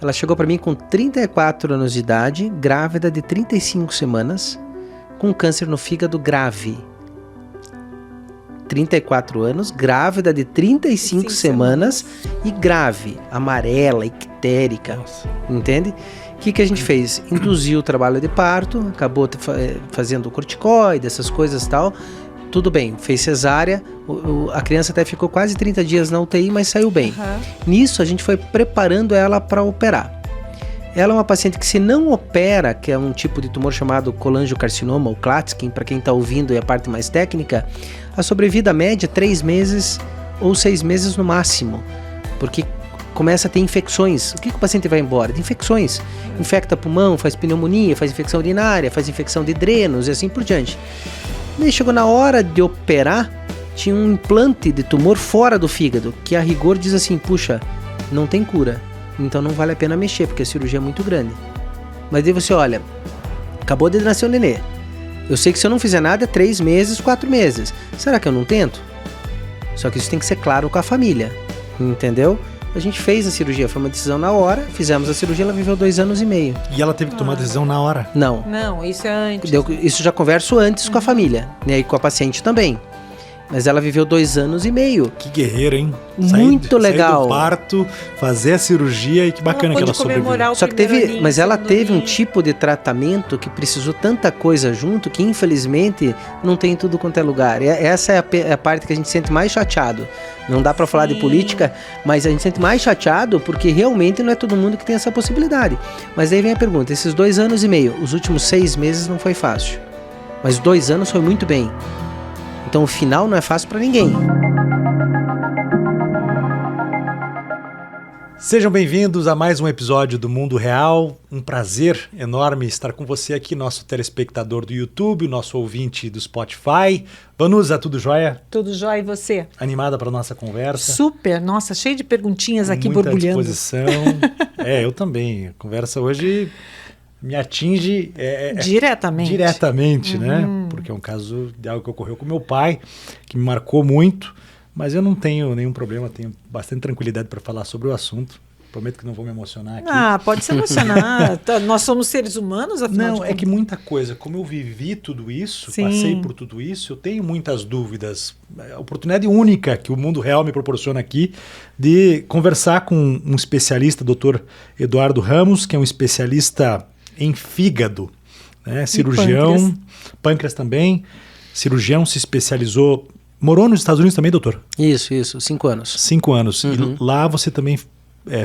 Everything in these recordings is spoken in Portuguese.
Ela chegou para mim com 34 anos de idade, grávida de 35 semanas, com câncer no fígado grave. 34 anos, grávida de 35 semanas e grave, amarela, ictérica. Nossa. Entende? O que a gente fez? Induziu o trabalho de parto, acabou fazendo corticoide, essas coisas e tal. Tudo bem, fez cesárea, a criança até ficou quase 30 dias na UTI, mas saiu bem. Nisso, a gente foi preparando ela para operar. Ela é uma paciente que, se não opera, que é um tipo de tumor chamado colangiocarcinoma, ou Klatskin, para quem está ouvindo, é a parte mais técnica, a sobrevida média é 3 meses ou 6 meses no máximo, porque começa a ter infecções. O que o paciente vai embora? De infecções. Infecta pulmão, faz pneumonia, faz infecção urinária, faz infecção de drenos e assim por diante. E chegou na hora de operar, tinha um implante de tumor fora do fígado, que a rigor diz assim, puxa, não tem cura, então não vale a pena mexer, porque a cirurgia é muito grande. Mas daí você olha, acabou de nascer o nenê, eu sei que se eu não fizer nada é 3 meses, 4 meses, será que eu não tento? Só que isso tem que ser claro com a família, entendeu? A gente fez a cirurgia, foi uma decisão na hora, fizemos a cirurgia, ela viveu 2 anos e meio. E ela teve que tomar a decisão na hora? Não. Não, isso é antes. Isso já converso antes com a família, né, e com a paciente também. Mas ela viveu 2 anos e meio. Que guerreira, hein? Muito legal. Sair do parto, fazer a cirurgia e que bacana que ela sobreviveu. Só que mas ela teve um tipo de tratamento que precisou tanta coisa junto que infelizmente não tem em tudo quanto é lugar. Essa é a parte que a gente sente mais chateado. Não dá pra falar de política, mas a gente sente mais chateado porque realmente não é todo mundo que tem essa possibilidade. Mas aí vem a pergunta, esses 2 anos e meio, os últimos 6 meses não foi fácil. Mas 2 anos foi muito bem. Então o final não é fácil para ninguém. Sejam bem-vindos a mais um episódio do Mundo Real. Um prazer enorme estar com você aqui, nosso telespectador do YouTube, nosso ouvinte do Spotify. Vanusa, tudo jóia? Tudo jóia, e você? Animada para nossa conversa? Super, nossa, cheio de perguntinhas aqui muita borbulhando. Muita disposição. Eu também. A conversa hoje me atinge diretamente, né? Porque é um caso de algo que ocorreu com meu pai, que me marcou muito, mas eu não tenho nenhum problema, tenho bastante tranquilidade para falar sobre o assunto. Prometo que não vou me emocionar aqui. Ah, pode se emocionar. Nós somos seres humanos, afinal de contas. Não, é que muita coisa, como eu vivi tudo isso, Sim. Passei por tudo isso, eu tenho muitas dúvidas. A oportunidade única que o Mundo Real me proporciona aqui de conversar com um especialista, Dr. Eduardo Ramos, que é um especialista em fígado, né? Cirurgião, pâncreas também, cirurgião, se especializou, morou nos Estados Unidos também, doutor? Isso, 5 anos. 5 anos, e lá você também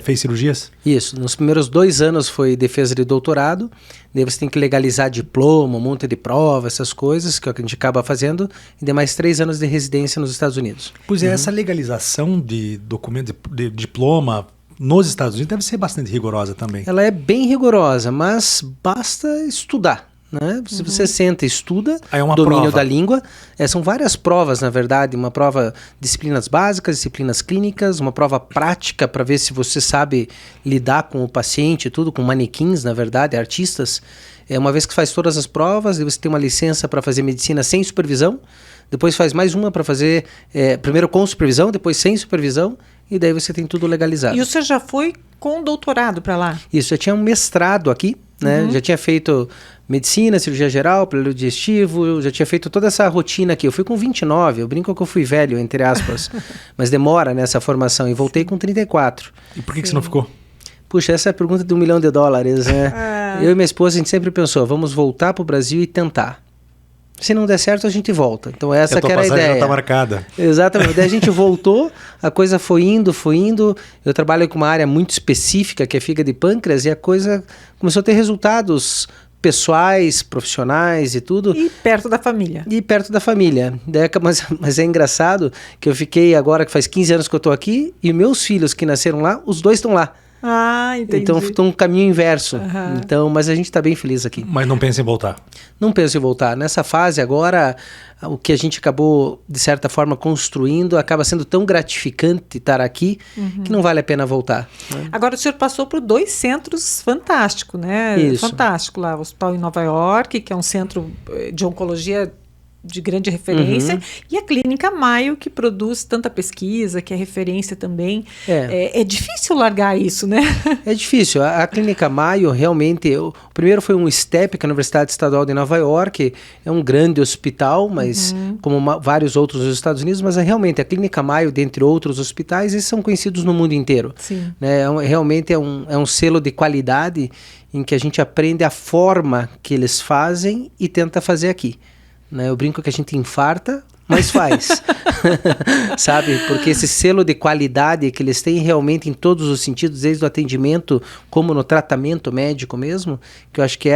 fez cirurgias? Isso, nos primeiros 2 anos foi defesa de doutorado, daí você tem que legalizar diploma, um monte de prova, essas coisas que a gente acaba fazendo, e demais 3 anos de residência nos Estados Unidos. Pois é, essa legalização de documento, de diploma, nos Estados Unidos deve ser bastante rigorosa também. Ela é bem rigorosa, mas basta estudar, né? Se você senta e estuda, domínio prova da língua, são várias provas, na verdade, uma prova disciplinas básicas, disciplinas clínicas, uma prova prática para ver se você sabe lidar com o paciente, tudo, com manequins, na verdade, artistas. Uma vez que faz todas as provas, você tem uma licença para fazer medicina sem supervisão, depois faz mais uma para fazer, primeiro com supervisão, depois sem supervisão, e daí você tem tudo legalizado. E você já foi com doutorado para lá? Isso, já tinha um mestrado aqui, né? Já tinha feito medicina, cirurgia geral, aparelho digestivo, já tinha feito toda essa rotina aqui. Eu fui com 29, eu brinco que eu fui velho, entre aspas, mas demora nessa formação, e voltei com 34. E por que você não ficou? Puxa, essa é a pergunta de $1 milhão, né? Eu e minha esposa, a gente sempre pensou, vamos voltar para o Brasil e tentar. Se não der certo, a gente volta. Então essa que era a ideia. Já está marcada. Exatamente. Daí a gente voltou, a coisa foi indo. Eu trabalho com uma área muito específica, que é fígado e pâncreas, e a coisa começou a ter resultados pessoais, profissionais e tudo. E perto da família. Daí, mas é engraçado que eu fiquei agora, que faz 15 anos que eu estou aqui, e meus filhos que nasceram lá, os 2 estão lá. Ah, entendi. Então foi um caminho inverso. Então, mas a gente está bem feliz aqui. Mas não pensa em voltar? Não penso em voltar. Nessa fase agora, o que a gente acabou, de certa forma, construindo, acaba sendo tão gratificante estar aqui, que não vale a pena voltar. Né? Agora o senhor passou por 2 centros fantásticos, né? Isso. Fantástico lá. O Hospital em Nova York, que é um centro de oncologia de grande referência, e a Clínica Maio, que produz tanta pesquisa, que é referência também. É difícil largar isso, né? É difícil. A Clínica Maio realmente... O primeiro foi um STEP, que é a Universidade Estadual de Nova York, é um grande hospital, mas como vários outros nos Estados Unidos, mas realmente a Clínica Maio, dentre outros hospitais, eles são conhecidos no mundo inteiro. Sim. Né? Realmente é um selo de qualidade em que a gente aprende a forma que eles fazem e tenta fazer aqui. Né? Eu brinco que a gente infarta, mas faz. Sabe? Porque esse selo de qualidade que eles têm realmente em todos os sentidos, desde o atendimento como no tratamento médico mesmo, que eu acho que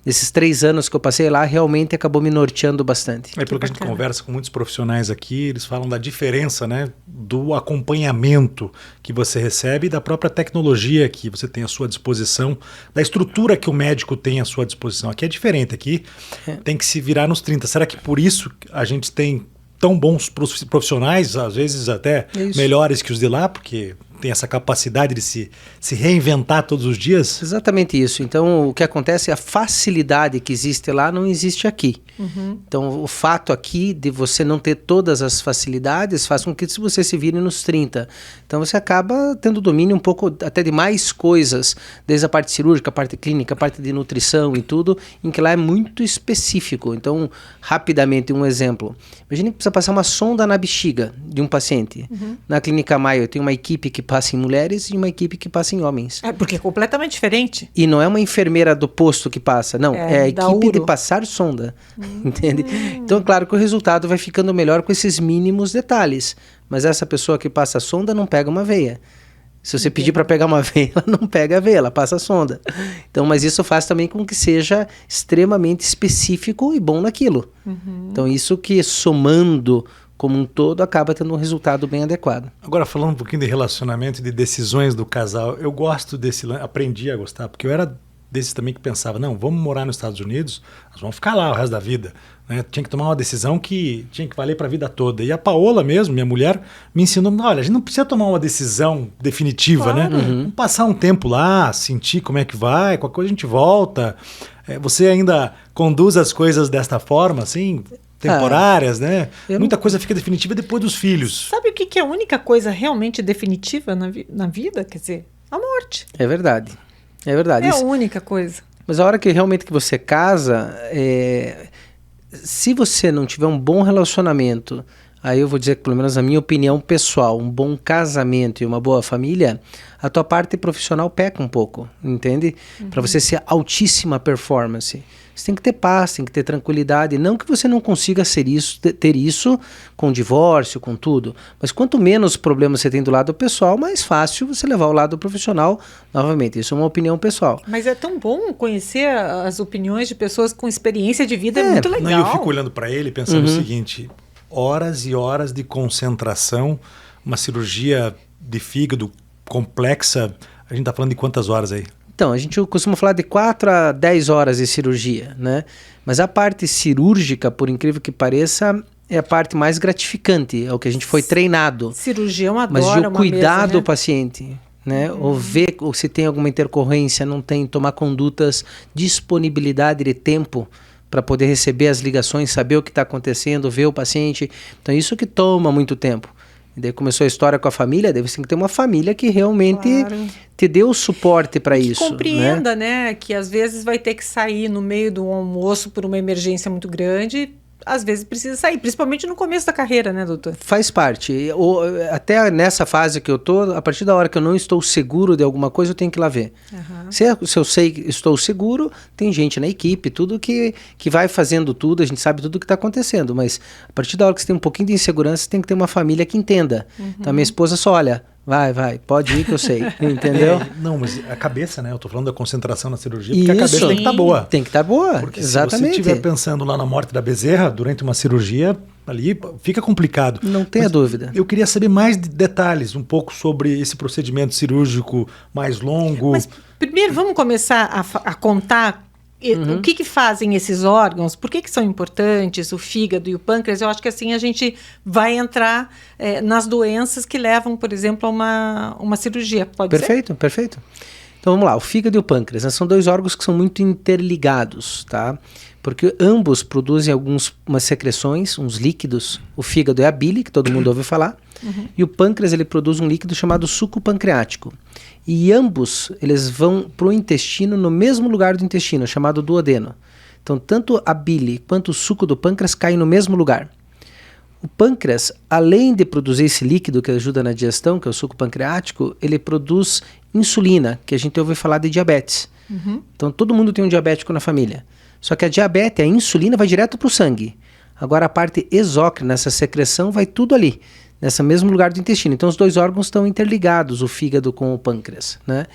esses 3 anos que eu passei lá realmente acabou me norteando bastante. Pelo que a gente conversa com muitos profissionais aqui, eles falam da diferença, né, do acompanhamento que você recebe e da própria tecnologia que você tem à sua disposição, da estrutura que o médico tem à sua disposição. Aqui é diferente, aqui tem que se virar nos 30. Será que por isso a gente tem tão bons profissionais, às vezes até melhores que os de lá, porque tem essa capacidade de se reinventar todos os dias? Exatamente isso. Então, o que acontece é a facilidade que existe lá não existe aqui. Então, o fato aqui de você não ter todas as facilidades faz com que você se vire nos 30. Então, você acaba tendo domínio um pouco até de mais coisas, desde a parte cirúrgica, a parte clínica, a parte de nutrição e tudo, em que lá é muito específico. Então, rapidamente, um exemplo. Imagina que precisa passar uma sonda na bexiga de um paciente. Na Clínica Maio, tem uma equipe que passa em mulheres e uma equipe que passa em homens. Porque é completamente diferente. E não é uma enfermeira do posto que passa, não. É a equipe de passar sonda. Entende? Então, claro que o resultado vai ficando melhor com esses mínimos detalhes. Mas essa pessoa que passa a sonda não pega uma veia. Se você pedir para pegar uma veia, ela não pega a veia, ela passa a sonda. Então, mas isso faz também com que seja extremamente específico e bom naquilo. Então, isso que somando como um todo acaba tendo um resultado bem adequado. Agora, falando um pouquinho de relacionamento e de decisões do casal, eu gosto aprendi a gostar, porque eu era desses também que pensava, não, vamos morar nos Estados Unidos, nós vamos ficar lá o resto da vida. Né? Tinha que tomar uma decisão que tinha que valer para a vida toda. E a Paola mesmo, minha mulher, me ensinou, olha, a gente não precisa tomar uma decisão definitiva, né? Vamos passar um tempo lá, sentir como é que vai, qualquer coisa a gente volta. Você ainda conduz as coisas desta forma, assim, temporárias, né? Muita coisa fica definitiva depois dos filhos. Sabe o que é a única coisa realmente definitiva na vida? Quer dizer, a morte. É verdade. É verdade. É a única coisa. Mas a hora que realmente que você casa, se você não tiver um bom relacionamento, aí eu vou dizer que, pelo menos na minha opinião pessoal, um bom casamento e uma boa família, a tua parte profissional peca um pouco, entende? Para você ser altíssima performance. Você tem que ter paz, tem que ter tranquilidade. Não que você não consiga ter isso com divórcio, com tudo. Mas quanto menos problemas você tem do lado pessoal, mais fácil você levar o lado profissional novamente. Isso é uma opinião pessoal. Mas é tão bom conhecer as opiniões de pessoas com experiência de vida, é muito legal. Não, eu fico olhando para ele pensando o seguinte, horas e horas de concentração, uma cirurgia de fígado complexa, a gente está falando de quantas horas aí? Então, a gente costuma falar de 4 a 10 horas de cirurgia, né? Mas a parte cirúrgica, por incrível que pareça, é a parte mais gratificante, é o que a gente foi treinado. Cirurgia é uma dor, mas de uma cuidar mesa, do né? paciente, né? Ou ver se tem alguma intercorrência, não tem, tomar condutas, disponibilidade de tempo para poder receber as ligações, saber o que está acontecendo, ver o paciente. Então, isso que toma muito tempo. E daí começou a história com a família, daí você tem que ter uma família que realmente te dê o suporte para isso. Compreenda, né? Que às vezes vai ter que sair no meio do almoço por uma emergência muito grande. Às vezes precisa sair, principalmente no começo da carreira, né, doutor? Faz parte. Até nessa fase que eu tô, a partir da hora que eu não estou seguro de alguma coisa, eu tenho que ir lá ver. Se eu sei que estou seguro, tem gente na equipe, tudo que vai fazendo tudo, a gente sabe tudo o que está acontecendo, mas a partir da hora que você tem um pouquinho de insegurança, você tem que ter uma família que entenda. Então, a minha esposa só olha, vai, pode ir que eu sei, entendeu? Não, mas a cabeça, né? Eu tô falando da concentração na cirurgia, porque a cabeça tem que estar boa. Tem que estar boa, porque exatamente. Se você estiver pensando lá na morte da Bezerra, durante uma cirurgia, ali fica complicado. Não tenha dúvida. Eu queria saber mais detalhes, um pouco sobre esse procedimento cirúrgico mais longo. Mas primeiro vamos começar a contar o que fazem esses órgãos, por que são importantes, o fígado e o pâncreas. Eu acho que assim a gente vai entrar nas doenças que levam, por exemplo, a uma cirurgia. Pode ser? Perfeito. Então vamos lá, o fígado e o pâncreas, né, são dois órgãos que são muito interligados, tá? Porque ambos produzem umas secreções, uns líquidos. O fígado é a bile, que todo mundo ouve falar, e o pâncreas ele produz um líquido chamado suco pancreático. E ambos eles vão para o intestino no mesmo lugar do intestino, chamado duodeno. Então tanto a bile quanto o suco do pâncreas caem no mesmo lugar. O pâncreas, além de produzir esse líquido que ajuda na digestão, que é o suco pancreático, ele produz insulina, que a gente ouve falar de diabetes. Então todo mundo tem um diabético na família. Só que a diabetes, a insulina vai direto para o sangue. Agora a parte exócrina, essa secreção, vai tudo ali, nesse mesmo lugar do intestino. Então os dois órgãos estão interligados, o fígado com o pâncreas, né?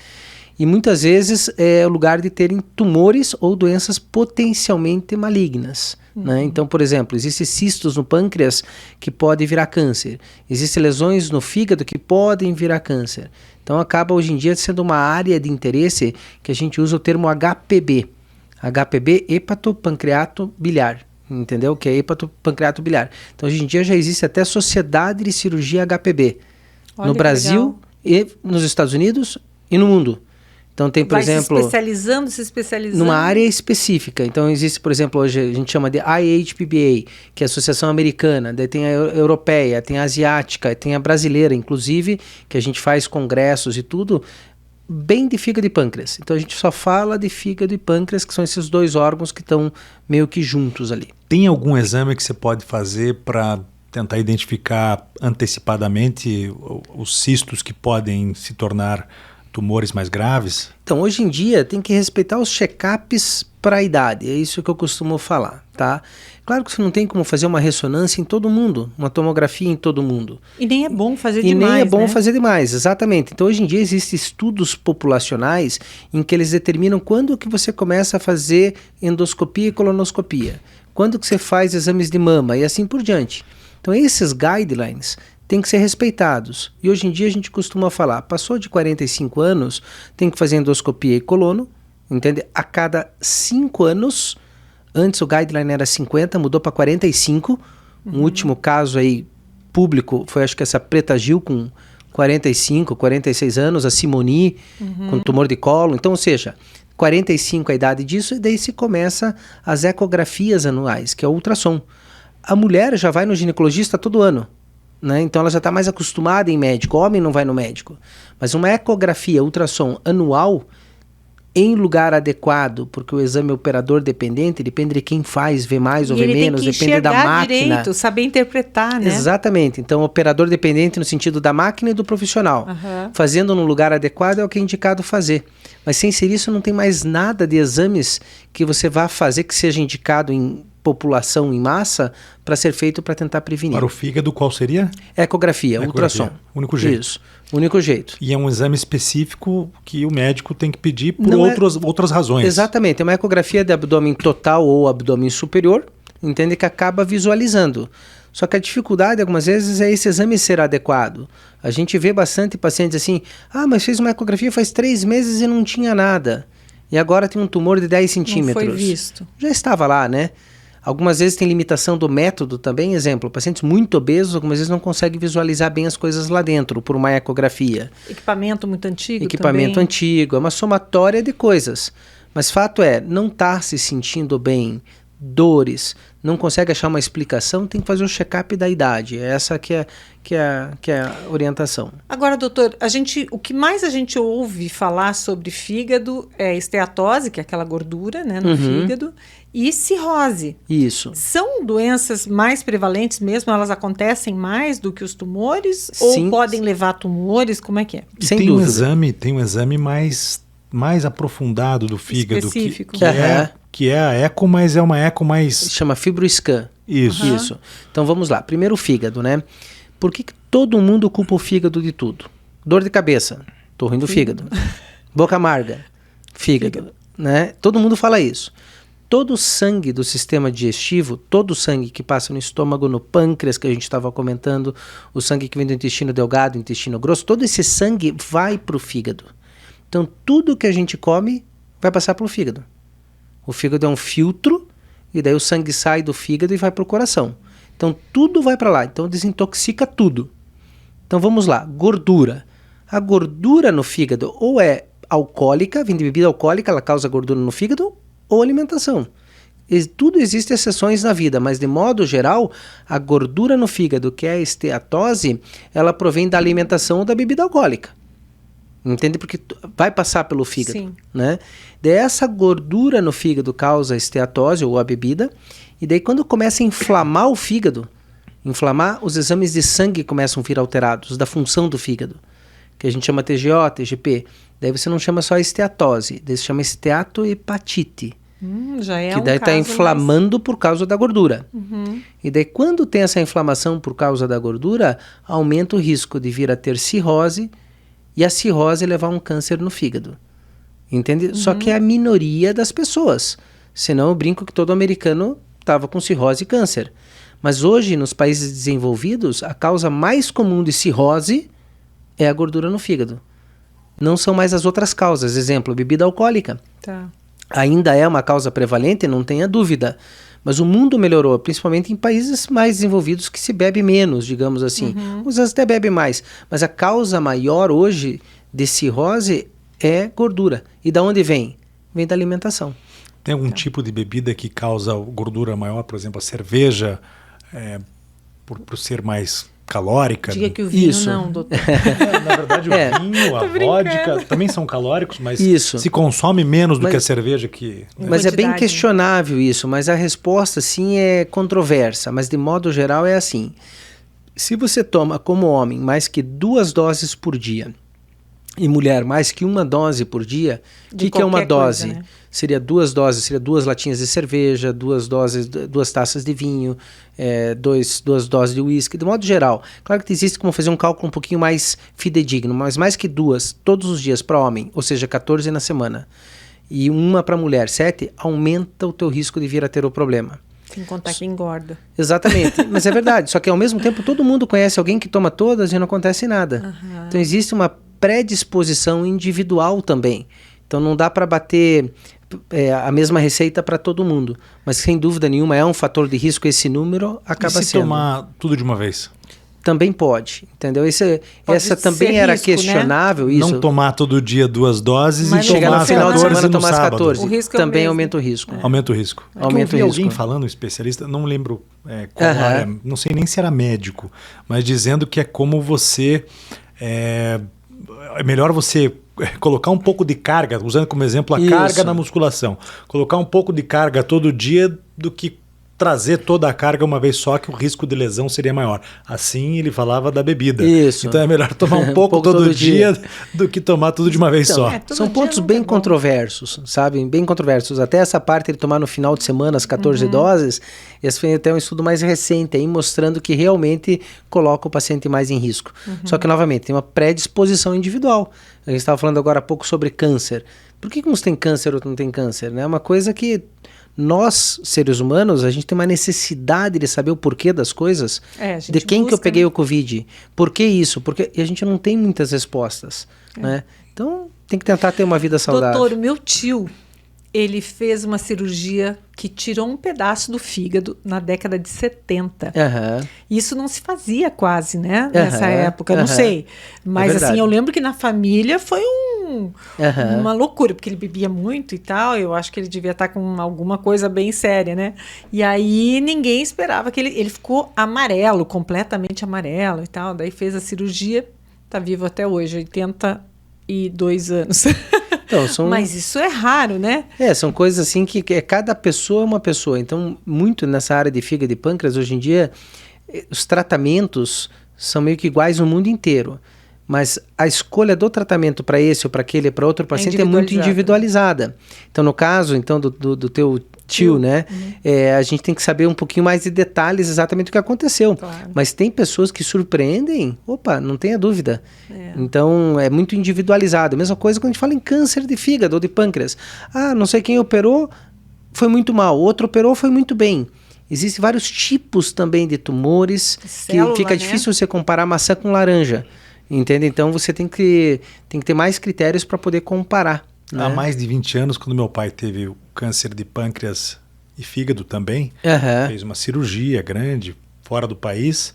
E muitas vezes é o lugar de terem tumores ou doenças potencialmente malignas. Né? Então, por exemplo, existem cistos no pâncreas que podem virar câncer. Existem lesões no fígado que podem virar câncer. Então acaba hoje em dia sendo uma área de interesse que a gente usa o termo HPB. HPB, hepatopancreato biliar. Entendeu? Que é hepatopancreato biliar. Então hoje em dia já existe até sociedade de cirurgia HPB. Olha, no Brasil e nos Estados Unidos e no mundo. Então tem, por exemplo, se especializando numa área específica. Então existe, por exemplo, hoje a gente chama de IHPBA, que é a Associação Americana, daí tem a Europeia, tem a Asiática, tem a Brasileira, inclusive, que a gente faz congressos e tudo, bem de fígado e pâncreas. Então a gente só fala de fígado e pâncreas, que são esses dois órgãos que estão meio que juntos ali. Tem algum exame que você pode fazer para tentar identificar antecipadamente os cistos que podem se tornar tumores mais graves? Então, hoje em dia, tem que respeitar os check-ups para a idade. É isso que eu costumo falar, tá? Claro que você não tem como fazer uma ressonância em todo mundo, uma tomografia em todo mundo. E nem é bom fazer demais, E nem é bom né? fazer demais, exatamente. Então, hoje em dia, existem estudos populacionais em que eles determinam quando que você começa a fazer endoscopia e colonoscopia, quando que você faz exames de mama e assim por diante. Então, esses guidelines tem que ser respeitados. E hoje em dia a gente costuma falar, passou de 45 anos, tem que fazer endoscopia e colono, entende? A cada 5 anos, antes o guideline era 50, mudou para 45. Um último caso aí público foi, acho que essa Preta Gil com 45, 46 anos, a Simoni com tumor de colo. Então, ou seja, 45 a idade disso, e daí se começa as ecografias anuais, que é o ultrassom. A mulher já vai no ginecologista todo ano. Né? Então ela já está mais acostumada em médico. O homem não vai no médico. Mas uma ecografia, ultrassom anual, em lugar adequado, porque o exame operador dependente, depende de quem faz, vê mais ou vê menos, depende da máquina. Direito, saber interpretar, né? Exatamente. Então, operador dependente no sentido da máquina e do profissional. Fazendo no lugar adequado é o que é indicado fazer. Mas sem ser isso, não tem mais nada de exames que você vá fazer que seja indicado em população em massa para ser feito para tentar prevenir. Para o fígado, qual seria? Ecografia, ultrassom. Único jeito. Isso, único jeito. E é um exame específico que o médico tem que pedir por outras razões. Exatamente, é uma ecografia de abdômen total ou abdômen superior, entende, que acaba visualizando. Só que a dificuldade, algumas vezes, é esse exame ser adequado. A gente vê bastante pacientes assim, mas fez uma ecografia faz 3 meses e não tinha nada. E agora tem um tumor de 10 centímetros. Não foi visto. Já estava lá, né? Algumas vezes tem limitação do método também. Exemplo, pacientes muito obesos, algumas vezes não conseguem visualizar bem as coisas lá dentro por uma ecografia. Equipamento muito antigo Equipamento também. antigo, é uma somatória de coisas. Mas fato é, não está se sentindo bem, dores, não consegue achar uma explicação, tem que fazer o check-up da idade. É essa que é a orientação. Agora, doutor, o que mais a gente ouve falar sobre fígado é esteatose, que é aquela gordura, né, no fígado, e cirrose. Isso. São doenças mais prevalentes mesmo? Elas acontecem mais do que os tumores? Sim. Ou podem levar a tumores? Como é que é? E Sem tem dúvida. Tem um exame mais aprofundado do fígado. Específico. Que é a eco, mas é uma eco mais... Chama FibroScan. Isso. Isso. Então vamos lá. Primeiro o fígado, né? Por que todo mundo culpa o fígado de tudo? Dor de cabeça, tô ruim do fígado. Boca amarga, fígado. Né? Todo mundo fala isso. Todo o sangue do sistema digestivo, todo o sangue que passa no estômago, no pâncreas, que a gente estava comentando, o sangue que vem do intestino delgado, intestino grosso, todo esse sangue vai para o fígado. Então tudo que a gente come vai passar pelo fígado. O fígado é um filtro, e daí o sangue sai do fígado e vai para o coração. Então tudo vai para lá, então desintoxica tudo. Então vamos lá, gordura. A gordura no fígado ou é alcoólica, vem de bebida alcoólica, ela causa gordura no fígado, ou alimentação. Tudo existe exceções na vida, mas de modo geral, a gordura no fígado, que é a esteatose, ela provém da alimentação ou da bebida alcoólica. Entende? Porque vai passar pelo fígado. Sim. Né? Daí essa gordura no fígado causa a esteatose ou a bebida, e daí quando começa a inflamar o fígado, os exames de sangue começam a vir alterados, da função do fígado, que a gente chama TGO, TGP. Daí você não chama só esteatose, daí você chama esteatohepatite. Já é que daí está inflamando por causa da gordura. E daí quando tem essa inflamação por causa da gordura, aumenta o risco de vir a ter cirrose e a cirrose levar a um câncer no fígado. Entende? Só que é a minoria das pessoas. Senão eu brinco que todo americano estava com cirrose e câncer. Mas hoje, nos países desenvolvidos, a causa mais comum de cirrose é a gordura no fígado. Não são mais as outras causas. Exemplo, bebida alcoólica. Tá. Ainda é uma causa prevalente, não tenha dúvida. Mas o mundo melhorou, principalmente em países mais desenvolvidos que se bebe menos, digamos assim. Uns até bebem mais. Mas a causa maior hoje de cirrose é gordura. E da onde vem? Vem da alimentação. Tem algum tipo de bebida que causa gordura maior? Por exemplo, a cerveja, por ser mais calórica? Diga que o vinho Isso. não, doutor. Na verdade, o vinho, a vodka também são calóricos, mas Isso. se consome menos do que a cerveja que... Mas é bem Quantidade. questionável isso, mas a resposta sim é controversa, mas de modo geral é assim. Se você toma como homem mais que 2 doses por dia e mulher mais que 1 dose por dia, o que é uma qualquer dose? coisa, né? Seria 2 doses, seria 2 latinhas de cerveja, 2 taças de vinho, 2 doses de uísque, de modo geral. Claro que existe como fazer um cálculo um pouquinho mais fidedigno, mas mais que 2 todos os dias para homem, ou seja, 14 na semana, e 1 para mulher, 7, aumenta o teu risco de vir a ter o problema. Sem contar que engorda. Exatamente, mas é verdade. Só que ao mesmo tempo todo mundo conhece alguém que toma todas e não acontece nada. Então existe uma predisposição individual também. Então não dá para bater a mesma receita para todo mundo. Mas sem dúvida nenhuma é um fator de risco, esse número acaba e se sendo. tomar tudo de uma vez? Também pode, entendeu? Essa Pode também ser era risco, né? questionável. Isso. Não tomar todo dia 2 doses Mas e não Chegar tomar no as final de 14 semana no tomar as sábado. 14. O risco é o Também mesmo. aumenta o risco. Aumenta o risco. Aumenta eu vi o risco. alguém falando, um especialista, não lembro qual área, não sei nem se era médico, mas dizendo que é como você... É melhor você colocar um pouco de carga, usando como exemplo a carga na musculação. Colocar um pouco de carga todo dia do que trazer toda a carga uma vez só, que o risco de lesão seria maior. Assim ele falava da bebida. Isso. Então é melhor tomar um pouco todo dia do que tomar tudo de uma vez Então, só. todo são dia pontos nunca bem é bom. controversos, sabe? Bem controversos. Até essa parte ele tomar no final de semana as 14 doses, esse foi até um estudo mais recente aí, mostrando que realmente coloca o paciente mais em risco. Só que, novamente, tem uma predisposição individual. A gente estava falando agora há pouco sobre câncer. Por que uns têm câncer e outros não têm câncer? É uma coisa que nós, seres humanos, a gente tem uma necessidade de saber o porquê das coisas. A gente De quem que eu busca, peguei né? o Covid? Por que isso? E a gente não tem muitas respostas, né? Então, tem que tentar ter uma vida saudável. Doutor, o meu tio, ele fez uma cirurgia que tirou um pedaço do fígado na década de 70. Aham. Isso não se fazia quase, né? Nessa época, não aham. sei. Mas verdade. assim, eu lembro que na família foi Aham. uma loucura, porque ele bebia muito e tal. Eu acho que ele devia estar com alguma coisa bem séria, né? E aí ninguém esperava que ele ficou amarelo, completamente amarelo e tal. Daí fez a cirurgia, tá vivo até hoje, 82 anos. Então, Mas isso é raro, né? são coisas assim que cada pessoa é uma pessoa. Então, muito nessa área de fígado e pâncreas, hoje em dia, os tratamentos são meio que iguais no mundo inteiro. Mas a escolha do tratamento para esse ou para aquele, para outro paciente é muito individualizada. Então, no caso do teu tio, né? A gente tem que saber um pouquinho mais de detalhes exatamente do que aconteceu. Claro. Mas tem pessoas que surpreendem, não tenha dúvida. Então, é muito individualizado. Mesma coisa quando a gente fala em câncer de fígado ou de pâncreas. Não sei quem operou, foi muito mal. Outro operou, foi muito bem. Existem vários tipos também de tumores, Célula, que fica né? difícil você comparar maçã com laranja. Entende? Então, você tem que ter mais critérios para poder comparar. Né? Há mais de 20 anos, quando meu pai teve o câncer de pâncreas e fígado também, fez uma cirurgia grande fora do país,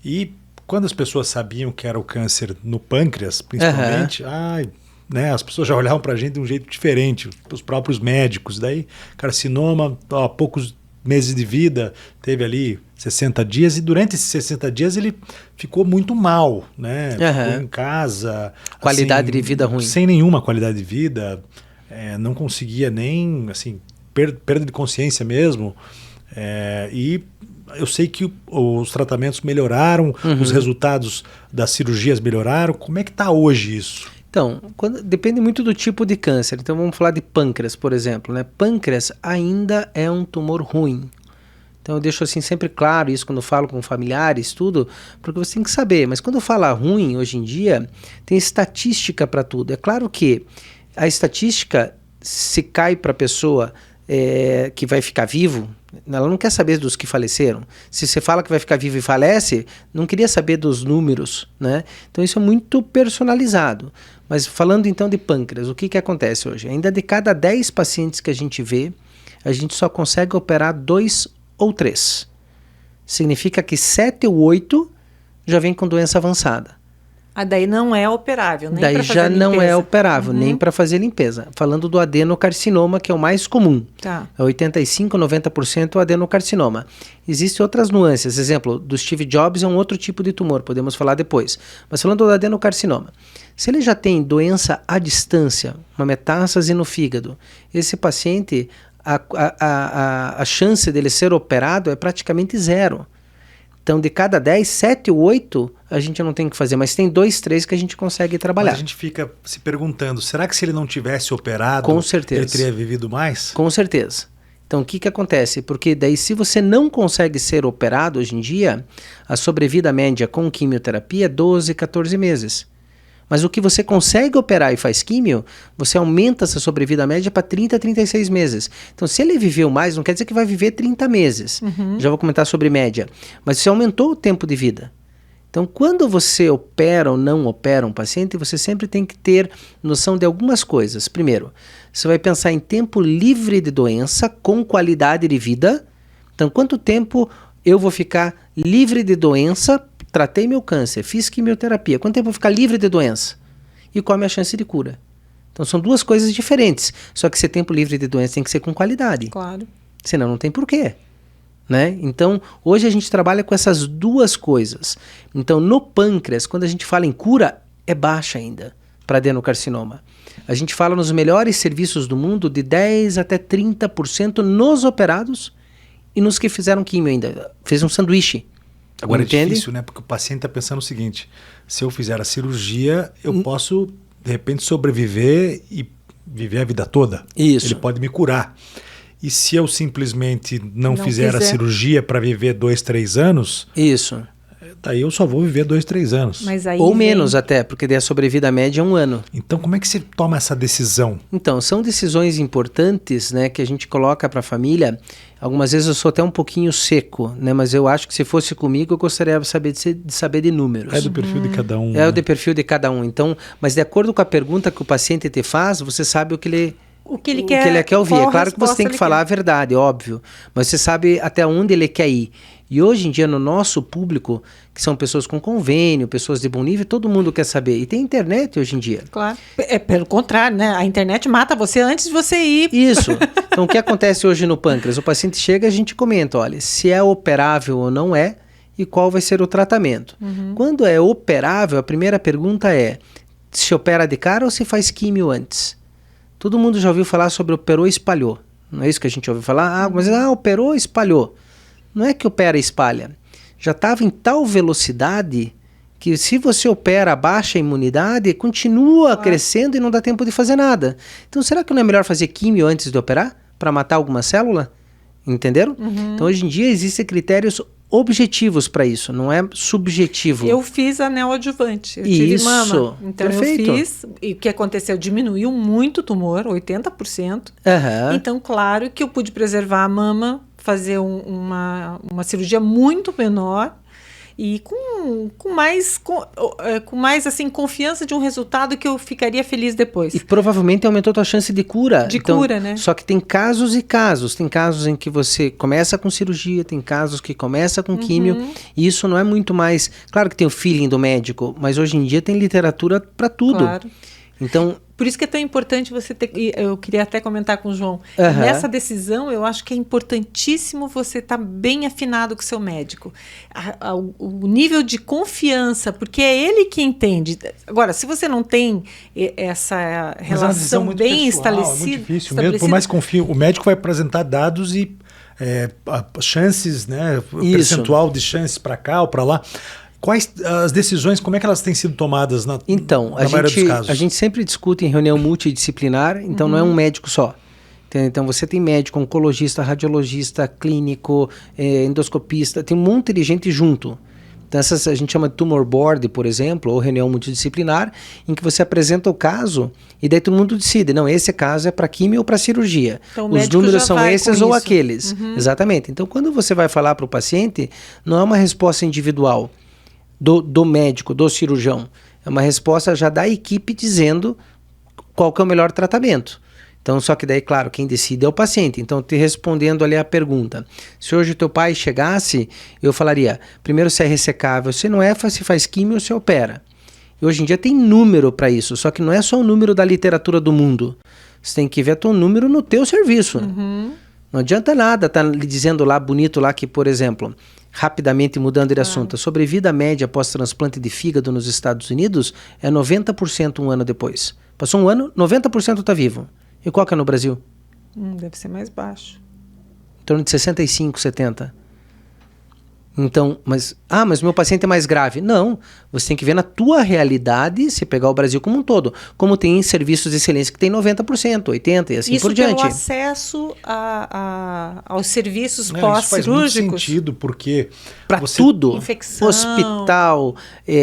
e quando as pessoas sabiam que era o câncer no pâncreas, principalmente, né, as pessoas já olhavam para a gente de um jeito diferente, os próprios médicos. Daí, carcinoma, poucos meses de vida, teve ali 60 dias, e durante esses 60 dias ele ficou muito mal, né? Ficou em casa. Qualidade assim, de vida ruim. Sem nenhuma qualidade de vida, não conseguia nem, assim, perda de consciência mesmo. E eu sei que os tratamentos melhoraram, os resultados das cirurgias melhoraram. Como é que está hoje isso? Então, depende muito do tipo de câncer. Então vamos falar de pâncreas, por exemplo, né? Pâncreas ainda é um tumor ruim. Então eu deixo assim sempre claro isso quando eu falo com familiares, tudo, porque você tem que saber. Mas quando fala ruim, hoje em dia, tem estatística para tudo. É claro que a estatística, se cai para a pessoa que vai ficar vivo, ela não quer saber dos que faleceram. Se você fala que vai ficar vivo e falece, não queria saber dos números, né? Então isso é muito personalizado. Mas falando então de pâncreas, o que acontece hoje? Ainda de cada 10 pacientes que a gente vê, a gente só consegue operar 2 ou 3. Significa que 7 ou 8 já vem com doença avançada. Daí não é operável, nem para fazer já limpeza. Não é operável, nem para fazer limpeza. Falando do adenocarcinoma, que é o mais comum. Tá. 85%, 90% é o adenocarcinoma. Existem outras nuances. Exemplo, do Steve Jobs é um outro tipo de tumor, podemos falar depois. Mas falando do adenocarcinoma, se ele já tem doença à distância, uma metástase no fígado, esse paciente, a chance dele ser operado é praticamente zero. Então, de cada 10, 7 ou 8, a gente não tem que fazer, mas tem 2, 3 que a gente consegue trabalhar. Mas a gente fica se perguntando, será que se ele não tivesse operado, com certeza, ele teria vivido mais? Com certeza. Então, o que acontece? Porque daí, se você não consegue ser operado hoje em dia, a sobrevida média com quimioterapia é 12, 14 meses. Mas o que você consegue operar e faz químio, você aumenta essa sobrevida média para 30, 36 meses. Então, se ele viveu mais, não quer dizer que vai viver 30 meses. Já vou comentar sobre média. Mas você aumentou o tempo de vida. Então, quando você opera ou não opera um paciente, você sempre tem que ter noção de algumas coisas. Primeiro, você vai pensar em tempo livre de doença com qualidade de vida. Então, quanto tempo eu vou ficar livre de doença? Tratei meu câncer, fiz quimioterapia. Quanto tempo eu vou ficar livre de doença? E qual é a minha chance de cura? Então são duas coisas diferentes. Só que esse tempo livre de doença tem que ser com qualidade. Claro. Senão não tem porquê. Né? Então hoje a gente trabalha com essas duas coisas. Então no pâncreas, quando a gente fala em cura, é baixa ainda para adenocarcinoma. A gente fala nos melhores serviços do mundo de 10 até 30% nos operados e nos que fizeram quimio ainda. Fez um sanduíche. Agora entende? É difícil, né? Porque o paciente está pensando o seguinte, se eu fizer a cirurgia, eu posso, de repente, sobreviver e viver a vida toda. Isso. Ele pode me curar. E se eu simplesmente não fizer a cirurgia para viver 2, 3 anos... Isso. Daí eu só vou viver 2, 3 anos. Mas aí ou menos até, porque daí a sobrevida média é 1 ano. Então como é que você toma essa decisão? Então, são decisões importantes, né, que a gente coloca para a família. Algumas vezes eu sou até um pouquinho seco, né, mas eu acho que se fosse comigo eu gostaria de saber de números. É do perfil de cada um. É o do perfil de cada um. Então, mas de acordo com a pergunta que o paciente te faz, você sabe o que ele quer ouvir. É claro que você tem que falar a verdade, óbvio. Mas você sabe até onde ele quer ir. E hoje em dia, no nosso público, que são pessoas com convênio, pessoas de bom nível, todo mundo quer saber. E tem internet hoje em dia. Claro. Pelo contrário, né? A internet mata você antes de você ir. Isso. Então, o que acontece hoje no pâncreas? O paciente chega e a gente comenta, olha, se é operável ou não é e qual vai ser o tratamento. Quando é operável, a primeira pergunta é se opera de cara ou se faz químio antes? Todo mundo já ouviu falar sobre operou e espalhou. Não é isso que a gente ouviu falar? Mas operou e espalhou. Não é que opera e espalha. Já estava em tal velocidade que se você opera a baixa imunidade, continua crescendo e não dá tempo de fazer nada. Então será que não é melhor fazer químio antes de operar? Para matar alguma célula? Entenderam? Então hoje em dia existem critérios objetivos para isso, não é subjetivo. Eu fiz a neoadjuvante, eu tive mama. Então perfeito. Eu fiz, e o que aconteceu? Diminuiu muito o tumor, 80%. Então, claro que eu pude preservar a mama, fazer uma cirurgia muito menor e com mais assim, confiança de um resultado que eu ficaria feliz depois. E provavelmente aumentou a tua chance de cura. Cura, né? Só que tem casos e casos. Tem casos em que você começa com cirurgia, tem casos que começa com químio. E isso não é muito mais... Claro que tem o feeling do médico, mas hoje em dia tem literatura para tudo. Claro. Então, por isso que é tão importante você ter. Eu queria até comentar com o João. Aham. Nessa decisão, eu acho que é importantíssimo você estar bem afinado com o seu médico. O nível de confiança, porque é ele que entende. Agora, se você não tem essa Mas é uma decisão relação muito bem pessoal, é estabelecida. muito difícil. Mesmo, por mais que confie, o médico vai apresentar dados e chances, né? Percentual de chances para cá ou para lá. Quais as decisões, como é que elas têm sido tomadas na maioria dos casos? A gente sempre discute em reunião multidisciplinar, então não é um médico só. Então você tem médico, oncologista, radiologista, clínico, endoscopista, tem um monte de gente junto. Então essas a gente chama de tumor board, por exemplo, ou reunião multidisciplinar, em que você apresenta o caso e daí todo mundo decide, não, esse caso é para químio ou para cirurgia. Então, os números são esses ou aqueles. Uhum. Exatamente. Então quando você vai falar para o paciente, não é uma resposta individual do médico, do cirurgião. É uma resposta já da equipe dizendo qual que é o melhor tratamento. Então, só que daí, claro, quem decide é o paciente. Então, te respondendo ali a pergunta. Se hoje o teu pai chegasse, eu falaria, primeiro se é ressecável, se não é, se faz químio ou se opera. E hoje em dia tem número para isso, só que não é só o número da literatura do mundo. Você tem que ver o número no teu serviço. Uhum. Não adianta nada estar lhe dizendo lá bonito lá que, por exemplo, rapidamente mudando de assunto, a sobrevida média após transplante de fígado nos Estados Unidos é 90% um ano depois. Passou um ano, 90% está vivo. E qual que é no Brasil? Deve ser mais baixo. Em torno de 65, 70. Então, mas meu paciente é mais grave. Não, você tem que ver na tua realidade, se pegar o Brasil como um todo. Como tem serviços de excelência que tem 90%, 80% e assim isso por diante. Isso pelo acesso aos serviços Isso faz muito pós-cirúrgicos. sentido, porque para tudo, infecção, hospital,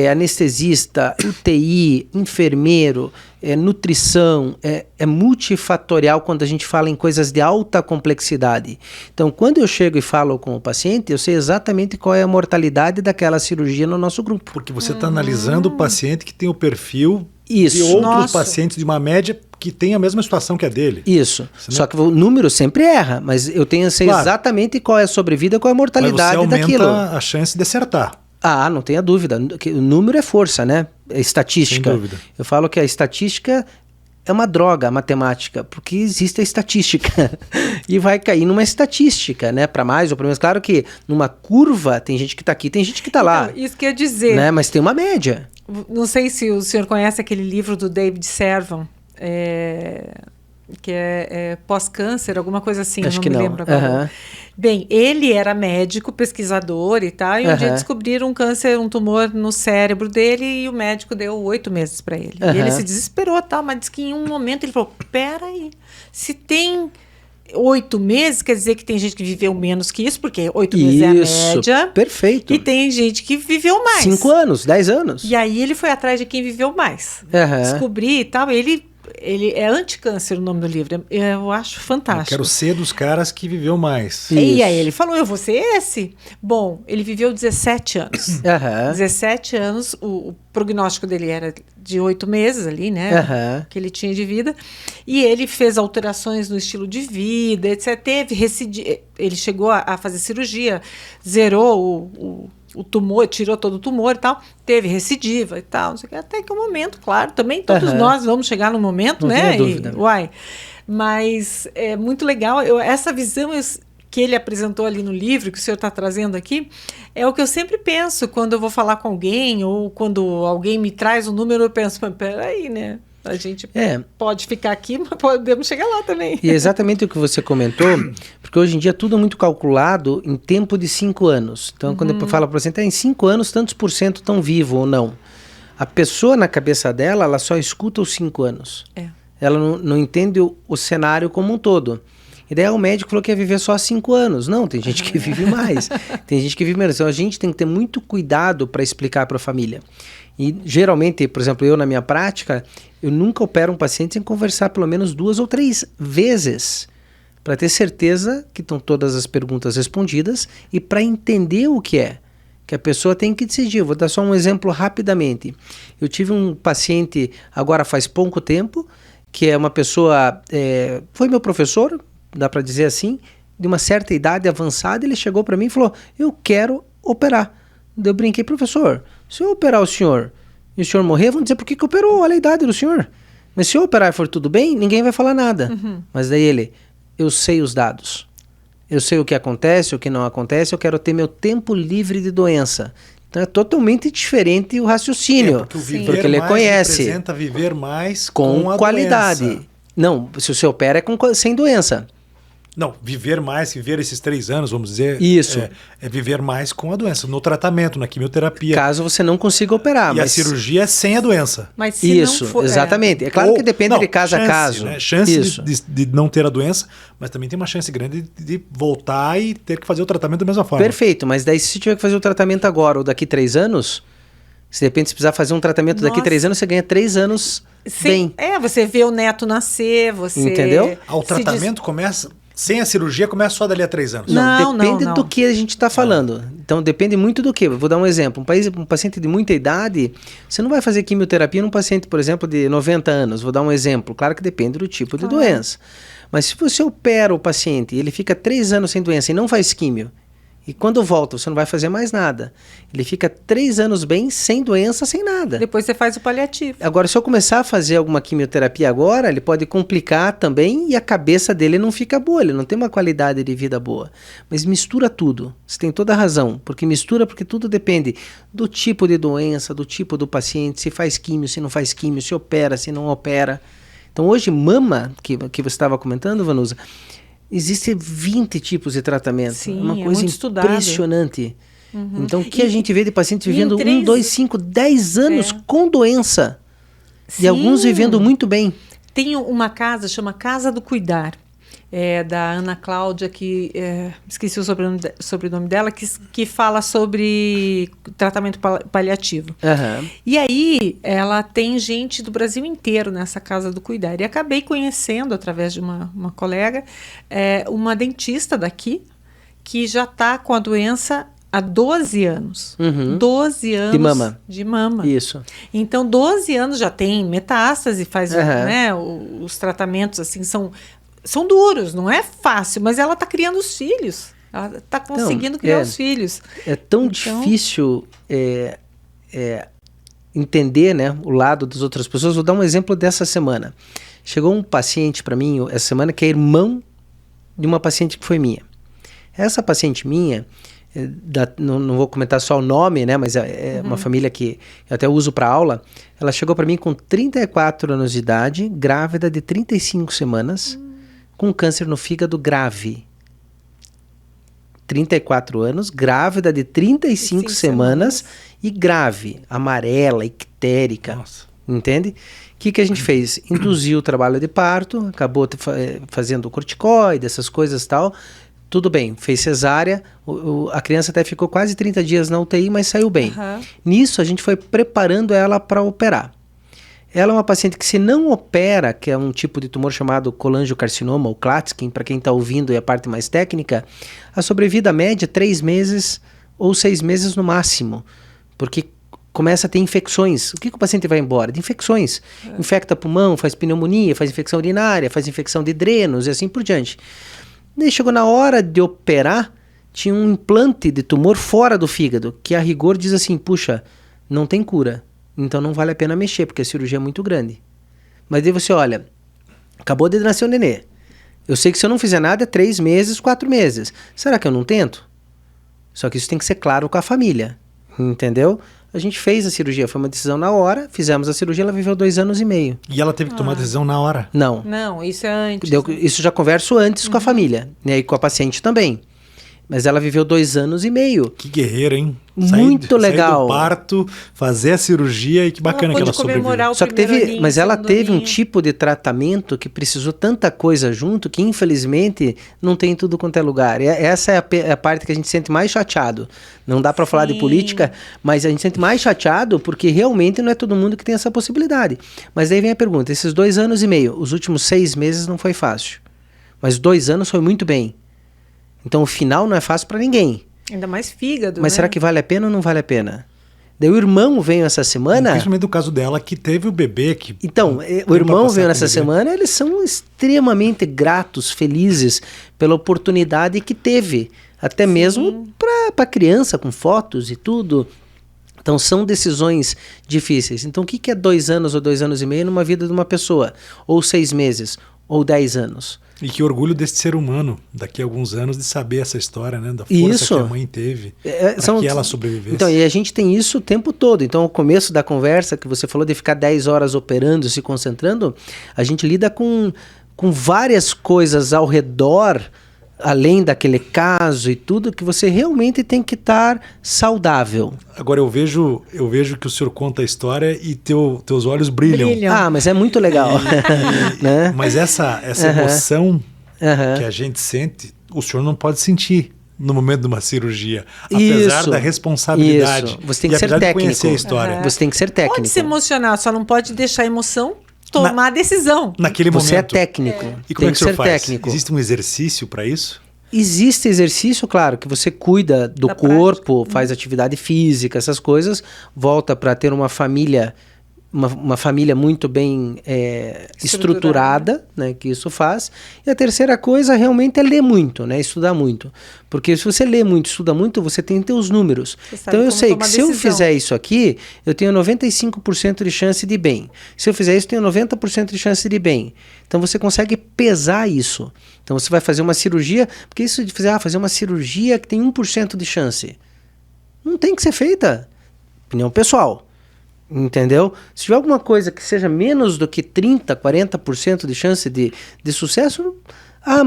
anestesista, UTI, enfermeiro, nutrição, é multifatorial quando a gente fala em coisas de alta complexidade. Então, quando eu chego e falo com o paciente, eu sei exatamente qual é a mortalidade daquela cirurgia no nosso grupo. Porque você está analisando o paciente que tem o perfil Isso. de outros Nossa. pacientes de uma média que tem a mesma situação que a dele. Isso. Só que o número sempre erra, mas eu tenho sei exatamente qual é a sobrevida e qual é a mortalidade mas você daquilo. aumenta a chance de acertar. Não tenha dúvida. O número é força, né? É estatística. Sem dúvida. Eu falo que a estatística é uma droga, a matemática, porque existe a estatística. E vai cair numa estatística, né? Para mais ou para menos. Claro que numa curva tem gente que está aqui, tem gente que está lá. Então, isso que eu ia dizer. Né? Mas tem uma média. Não sei se o senhor conhece aquele livro do David Servan, que é pós-câncer, alguma coisa assim, Acho eu que não me não. lembro agora. Bem, ele era médico, pesquisador e tal, e um dia descobriram um câncer, um tumor no cérebro dele, e o médico deu 8 meses para ele. E ele se desesperou, tal, mas disse que em um momento ele falou, peraí, se tem 8 meses, quer dizer que tem gente que viveu menos que isso, porque 8 meses é a média. Perfeito. E tem gente que viveu mais. 5 anos, 10 anos. E aí ele foi atrás de quem viveu mais. Descobrir e tal, ele é Anticâncer o nome do livro. Eu acho fantástico. Eu quero ser dos caras que viveu mais. E aí ele falou, eu vou ser esse. Bom, ele viveu 17 anos. 17 anos, o prognóstico dele era de 8 meses ali, né? Que ele tinha de vida. E ele fez alterações no estilo de vida, etc. Ele chegou a fazer cirurgia, zerou o tumor, tirou todo o tumor e tal, teve recidiva e tal, não sei o que, até que o momento, claro, também todos nós vamos chegar no momento, não né? Tenha dúvida. Mas é muito legal, essa visão que ele apresentou ali no livro, que o senhor está trazendo aqui, é o que eu sempre penso quando eu vou falar com alguém, ou quando alguém me traz um número, eu penso, mas peraí, né? A gente pode ficar aqui, mas podemos chegar lá também. E é exatamente o que você comentou, porque hoje em dia tudo é muito calculado em tempo de 5 anos. Então, quando eu falo para você, em 5 anos, tantos por cento estão vivos ou não. A pessoa, na cabeça dela, ela só escuta os 5 anos. Ela não entende o cenário como um todo. E daí o médico falou que ia viver só 5 anos. Não, tem gente que vive mais. Tem gente que vive menos. Então, a gente tem que ter muito cuidado para explicar para a família. E geralmente, por exemplo, eu na minha prática, eu nunca opero um paciente sem conversar pelo menos 2 ou 3 vezes para ter certeza que estão todas as perguntas respondidas e para entender o que é. Que a pessoa tem que decidir. Eu vou dar só um exemplo rapidamente. Eu tive um paciente agora faz pouco tempo, que é uma pessoa, foi meu professor, dá para dizer assim, de uma certa idade avançada, ele chegou para mim e falou, eu quero operar. Eu brinquei, professor, se eu operar o senhor e o senhor morrer, vão dizer por que operou, olha a idade do senhor. Mas se eu operar e for tudo bem, ninguém vai falar nada. Mas daí ele, eu sei os dados. Eu sei o que acontece, o que não acontece, eu quero ter meu tempo livre de doença. Então é totalmente diferente o raciocínio. Porque o viver porque ele mais conhece representa viver mais com a qualidade. doença. Não, se você opera é sem doença. Não, viver esses 3 anos, vamos dizer. Isso. É viver mais com a doença, no tratamento, na quimioterapia. Caso você não consiga operar. E a cirurgia é sem a doença. Mas se Isso, não for, exatamente. É claro que depende de caso a caso. Né? Chance Isso. de não ter a doença, mas também tem uma chance grande de voltar e ter que fazer o tratamento da mesma forma. Perfeito, mas daí se tiver que fazer o tratamento agora ou daqui 3 anos, se de repente você precisar fazer um tratamento daqui 3 anos, você ganha 3 anos bem. Você vê o neto nascer, você... Entendeu? O tratamento começa... Sem a cirurgia, começa só dali a 3 anos. Não, depende do que a gente está falando. Então, depende muito do que. Vou dar um exemplo. Um paciente de muita idade, você não vai fazer quimioterapia num paciente, por exemplo, de 90 anos. Vou dar um exemplo. Claro que depende do tipo de doença. Mas se você opera o paciente e ele fica 3 anos sem doença e não faz químio, e quando volta você não vai fazer mais nada, ele fica 3 anos bem, sem doença, sem nada. Depois você faz o paliativo. Agora, se eu começar a fazer alguma quimioterapia agora, ele pode complicar também e a cabeça dele não fica boa, ele não tem uma qualidade de vida boa. Mas mistura tudo, você tem toda a razão, porque tudo depende do tipo de doença, do tipo do paciente, se faz químio, se não faz químio, se opera, se não opera. Então hoje mama, que você estava comentando, Vanusa, existem 20 tipos de tratamento. Sim, é uma coisa muito estudado. Impressionante. Então, o que a gente vê de pacientes vivendo 1, 2, 5, 10 anos com doença. Sim. E alguns vivendo muito bem. Tem uma casa, chama Casa do Cuidar, da Ana Cláudia, que esqueci o sobrenome dela, que fala sobre tratamento paliativo. Uhum. E aí, ela tem gente do Brasil inteiro nessa Casa do Cuidar. E acabei conhecendo, através de uma colega, uma dentista daqui, que já está com a doença há 12 anos. 12 anos de mama. Isso. Então, 12 anos já tem metástase, faz os tratamentos, assim, são duros, não é fácil, mas ela está criando os filhos. Ela está conseguindo criar os filhos. É tão difícil entender, né, o lado das outras pessoas. Vou dar um exemplo dessa semana. Chegou um paciente para mim essa semana que é irmão de uma paciente que foi minha. Essa paciente minha, não vou comentar só o nome, né, mas é uma família que eu até uso para aula. Ela chegou para mim com 34 anos de idade, grávida de 35 semanas, com câncer no fígado grave. 34 anos, grávida de 35 semanas e grave, amarela, ictérica. Nossa. Entende? O que a gente fez? Induziu o trabalho de parto, acabou fazendo corticoide, essas coisas e tal. Tudo bem, fez cesárea, a criança até ficou quase 30 dias na UTI, mas saiu bem. Nisso, a gente foi preparando ela para operar. Ela é uma paciente que, se não opera, que é um tipo de tumor chamado colangiocarcinoma, ou Klatskin, para quem está ouvindo e a parte mais técnica, a sobrevida média é 3 meses ou 6 meses no máximo, porque começa a ter infecções. O que o paciente vai embora? De infecções. Infecta pulmão, faz pneumonia, faz infecção urinária, faz infecção de drenos e assim por diante. Daí chegou na hora de operar, tinha um implante de tumor fora do fígado, que a rigor diz assim, puxa, não tem cura, então não vale a pena mexer, porque a cirurgia é muito grande. Mas daí você olha, acabou de nascer um nenê, eu sei que se eu não fizer nada é 3 meses, 4 meses, será que eu não tento? Só que isso tem que ser claro com a família, entendeu? A gente fez a cirurgia, foi uma decisão na hora, fizemos a cirurgia, ela viveu 2 anos e meio. E ela teve que tomar a decisão na hora? Não. Não, isso é antes. Isso já converso antes com a família, né, e com a paciente também. Mas ela viveu 2 anos e meio. Que guerreira, hein? Muito legal. Sair do parto, fazer a cirurgia e que bacana que ela sobreviveu. Só que mas ela teve um tipo de tratamento que precisou tanta coisa junto que, infelizmente, não tem em tudo quanto é lugar. Essa é a parte que a gente sente mais chateado. Não dá para falar de política, mas a gente sente mais chateado porque realmente não é todo mundo que tem essa possibilidade. Mas aí vem a pergunta, esses 2 anos e meio, os últimos 6 meses não foi fácil. Mas 2 anos foi muito bem. Então o final não é fácil para ninguém. Ainda mais fígado, mas será que vale a pena ou não vale a pena? Daí o irmão veio essa semana... Principalmente do caso dela, que teve o bebê. Então, o irmão veio nessa semana, eles são extremamente gratos, felizes pela oportunidade que teve. Até mesmo para a criança, com fotos e tudo. Então são decisões difíceis. Então o que é 2 anos ou 2 anos e meio numa vida de uma pessoa? Ou 6 meses, ou 10 anos. E que orgulho desse ser humano, daqui a alguns anos, de saber essa história, né? Da força que a mãe teve para que ela sobrevivesse. Então, e a gente tem isso o tempo todo. Então, ao começo da conversa que você falou de ficar 10 horas operando, se concentrando, a gente lida com várias coisas ao redor, além daquele caso e tudo, que você realmente tem que estar saudável. Agora eu vejo que o senhor conta a história e teus olhos brilham. Ah, mas é muito legal. Né? Mas essa emoção que a gente sente, o senhor não pode sentir no momento de uma cirurgia, apesar da responsabilidade. Isso. Você tem que ser técnico. Conhecer a história. Você tem que ser técnico. Pode se emocionar, só não pode deixar a emoção tomar a decisão. Naquele momento. Você é técnico. E como tem é que o senhor faz? Técnico. Existe um exercício para isso? Existe exercício, claro, que você cuida do corpo, faz atividade física, essas coisas, volta para ter uma família, uma família muito bem estruturada, né, que isso faz. E a terceira coisa realmente é ler muito, né, estudar muito. Porque se você lê muito, estuda muito, você tem que ter os números. Então eu sei que se eu fizer isso aqui, eu tenho 95% de chance de ir bem. Se eu fizer isso, eu tenho 90% de chance de ir bem. Então você consegue pesar isso. Então você vai fazer uma cirurgia, porque isso de fazer uma cirurgia que tem 1% de chance, não tem que ser feita. Opinião pessoal. Entendeu? Se tiver alguma coisa que seja menos do que 30%, 40% de chance de sucesso,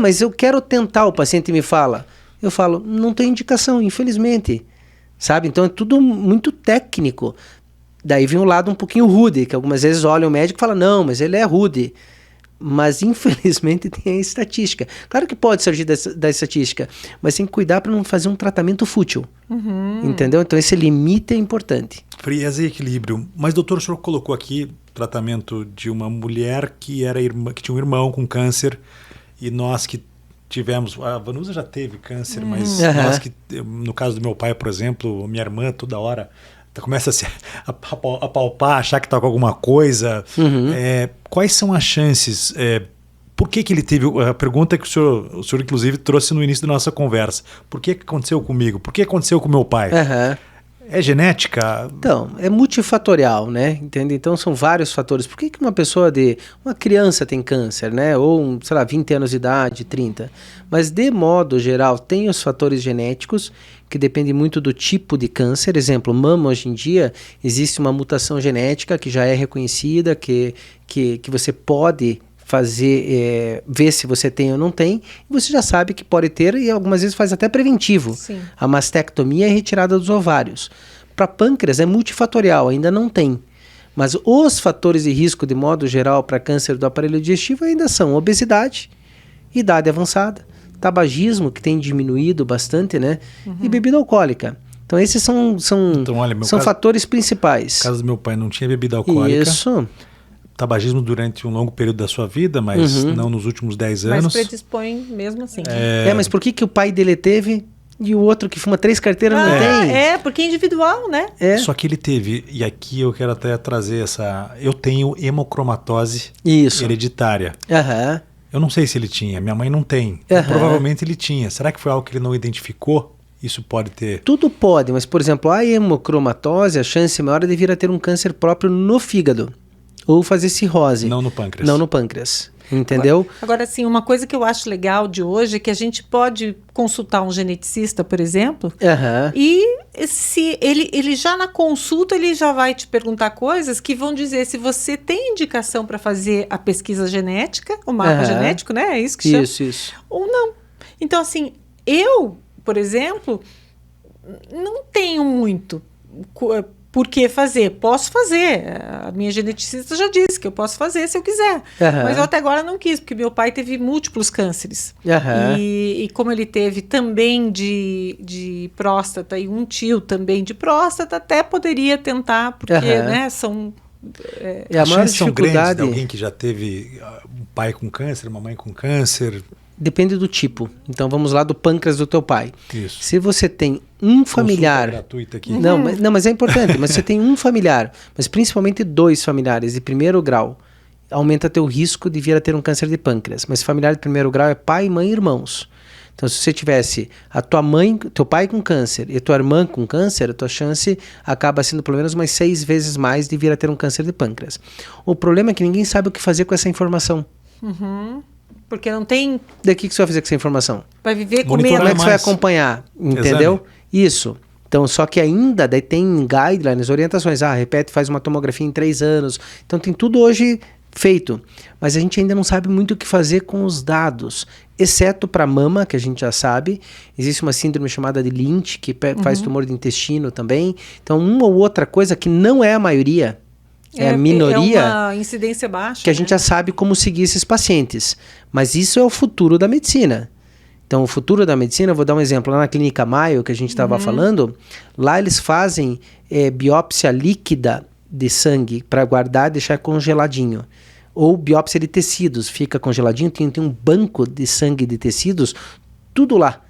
mas eu quero tentar, o paciente me fala. Eu falo, não tem indicação, infelizmente. Sabe? Então é tudo muito técnico. Daí vem um lado um pouquinho rude, que algumas vezes olha o médico e fala, não, mas ele é rude. Mas infelizmente tem a estatística. Claro que pode surgir da estatística, mas tem que cuidar para não fazer um tratamento fútil. Entendeu? Então esse limite é importante. Frieza e equilíbrio. Mas, doutor, o senhor colocou aqui tratamento de uma mulher que tinha um irmão com câncer, e nós que tivemos... A Vanusa já teve câncer, mas nós que, no caso do meu pai, por exemplo, minha irmã toda hora começa a palpar, achar que está com alguma coisa. Quais são as chances? Por que ele teve... A pergunta que o senhor inclusive trouxe no início da nossa conversa. Por que aconteceu comigo? Por que aconteceu com meu pai? É genética? Então, é multifatorial, né? Entende? Então são vários fatores. Por que uma criança tem câncer, né? Ou, 20 anos de idade, 30. Mas de modo geral, tem os fatores genéticos que dependem muito do tipo de câncer. Exemplo, mama hoje em dia, existe uma mutação genética que já é reconhecida, que você pode fazer, ver se você tem ou não tem, e você já sabe que pode ter, e algumas vezes faz até preventivo. Sim. A mastectomia é retirada dos ovários. Para pâncreas é multifatorial, ainda não tem. Mas os fatores de risco, de modo geral, para câncer do aparelho digestivo ainda são obesidade, idade avançada, tabagismo, que tem diminuído bastante, né? E bebida alcoólica. Então esses são fatores principais. No caso do meu pai não tinha bebida alcoólica. Isso. Tabagismo durante um longo período da sua vida, mas não nos últimos 10 anos. Mas predispõe mesmo assim. Mas por que o pai dele teve e o outro que fuma 3 carteiras não tem? Porque é individual, né? Só que ele teve, e aqui eu quero até trazer eu tenho hemocromatose hereditária. Eu não sei se ele tinha, minha mãe não tem. Então, provavelmente ele tinha. Será que foi algo que ele não identificou? Isso pode ter? Tudo pode, mas por exemplo, a hemocromatose, a chance maior é de vir a ter um câncer próprio no fígado. Ou fazer cirrose. Não no pâncreas. Não no pâncreas. Entendeu? Agora, assim, uma coisa que eu acho legal de hoje é que a gente pode consultar um geneticista, por exemplo, e se ele já na consulta, ele já vai te perguntar coisas que vão dizer se você tem indicação para fazer a pesquisa genética, o mapa genético, né? É isso que chama? Isso. Ou não. Então, assim, eu, por exemplo, não tenho muito por que fazer? Posso fazer. A minha geneticista já disse que eu posso fazer se eu quiser. Mas eu até agora não quis, porque meu pai teve múltiplos cânceres. E como ele teve também de próstata e um tio também de próstata, até poderia tentar, porque né, são... a maior dificuldade de alguém que já teve um pai com câncer, uma mãe com câncer... Depende do tipo. Então vamos lá do pâncreas do teu pai. Isso. Se você tem um familiar... gratuita aqui. Mas é importante. Mas você tem um familiar, mas principalmente 2 familiares de primeiro grau, aumenta teu risco de vir a ter um câncer de pâncreas. Mas familiar de primeiro grau é pai, mãe e irmãos. Então, se você tivesse a tua mãe, teu pai com câncer e tua irmã com câncer, a tua chance acaba sendo pelo menos umas 6 vezes mais de vir a ter um câncer de pâncreas. O problema é que ninguém sabe o que fazer com essa informação. Porque não tem... Daí o que você vai fazer com essa informação? Vai viver com Monitorar medo. Como é que você vai mais. acompanhar? Entendeu? Exame. Isso. Então, só que ainda daí tem guidelines, orientações. Repete, faz uma tomografia em 3 anos. Então, tem tudo hoje feito. Mas a gente ainda não sabe muito o que fazer com os dados. Exceto para mama, que a gente já sabe. Existe uma síndrome chamada de Lynch, que faz tumor de intestino também. Então, uma ou outra coisa que não é a maioria, é a minoria, É uma incidência baixa. que a gente já sabe como seguir esses pacientes. Mas isso é o futuro da medicina. Então, o futuro da medicina, eu vou dar um exemplo. Lá na Clínica Mayo, que a gente estava falando, lá eles fazem biópsia líquida de sangue para guardar e deixar congeladinho. Ou biópsia de tecidos, fica congeladinho, tem um banco de sangue de tecidos, tudo lá.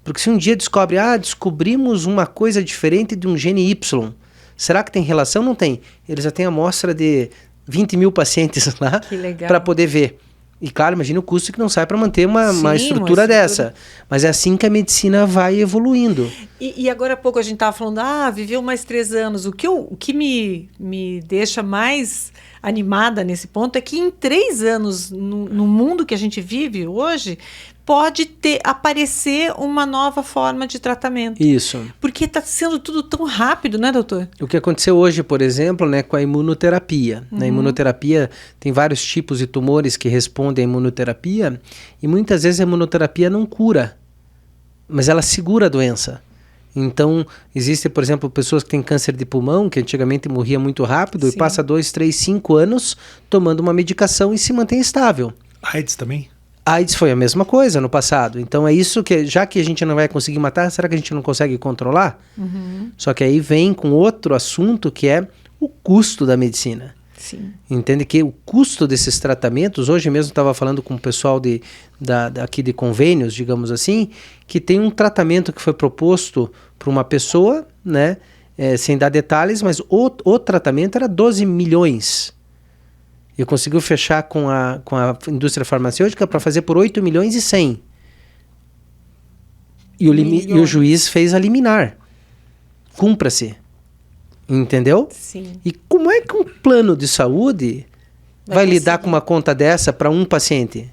Porque se um dia descobrimos uma coisa diferente de um gene Y, será que tem relação? Não tem. Eles já têm amostra de 20 mil pacientes lá para poder ver. E claro, imagina o custo que não sai para manter uma estrutura dessa. Mas é assim que a medicina vai evoluindo. E agora há pouco a gente estava falando, viveu mais 3 anos. O que me deixa mais animada nesse ponto é que em 3 anos, no mundo que a gente vive hoje, pode aparecer uma nova forma de tratamento. Isso. Porque está sendo tudo tão rápido, né, doutor? O que aconteceu hoje, por exemplo, né, com a imunoterapia. Na imunoterapia tem vários tipos de tumores que respondem à imunoterapia e muitas vezes a imunoterapia não cura, mas ela segura a doença. Então, existem, por exemplo, pessoas que têm câncer de pulmão, que antigamente morria muito rápido, e passa 2, 3, 5 anos tomando uma medicação e se mantém estável. AIDS também? AIDS foi a mesma coisa no passado. Então é isso que, já que a gente não vai conseguir matar, será que a gente não consegue controlar? Só que aí vem com outro assunto que é o custo da medicina. Sim. Entende que o custo desses tratamentos, hoje mesmo estava falando com o pessoal aqui de convênios, digamos assim, que tem um tratamento que foi proposto para uma pessoa, né, sem dar detalhes, mas o tratamento era 12 milhões. E conseguiu fechar com a indústria farmacêutica para fazer por 8 milhões e 100. E o juiz fez a liminar. Cumpra-se. Entendeu? Sim. E como é que um plano de saúde vai lidar com uma conta dessa para um paciente?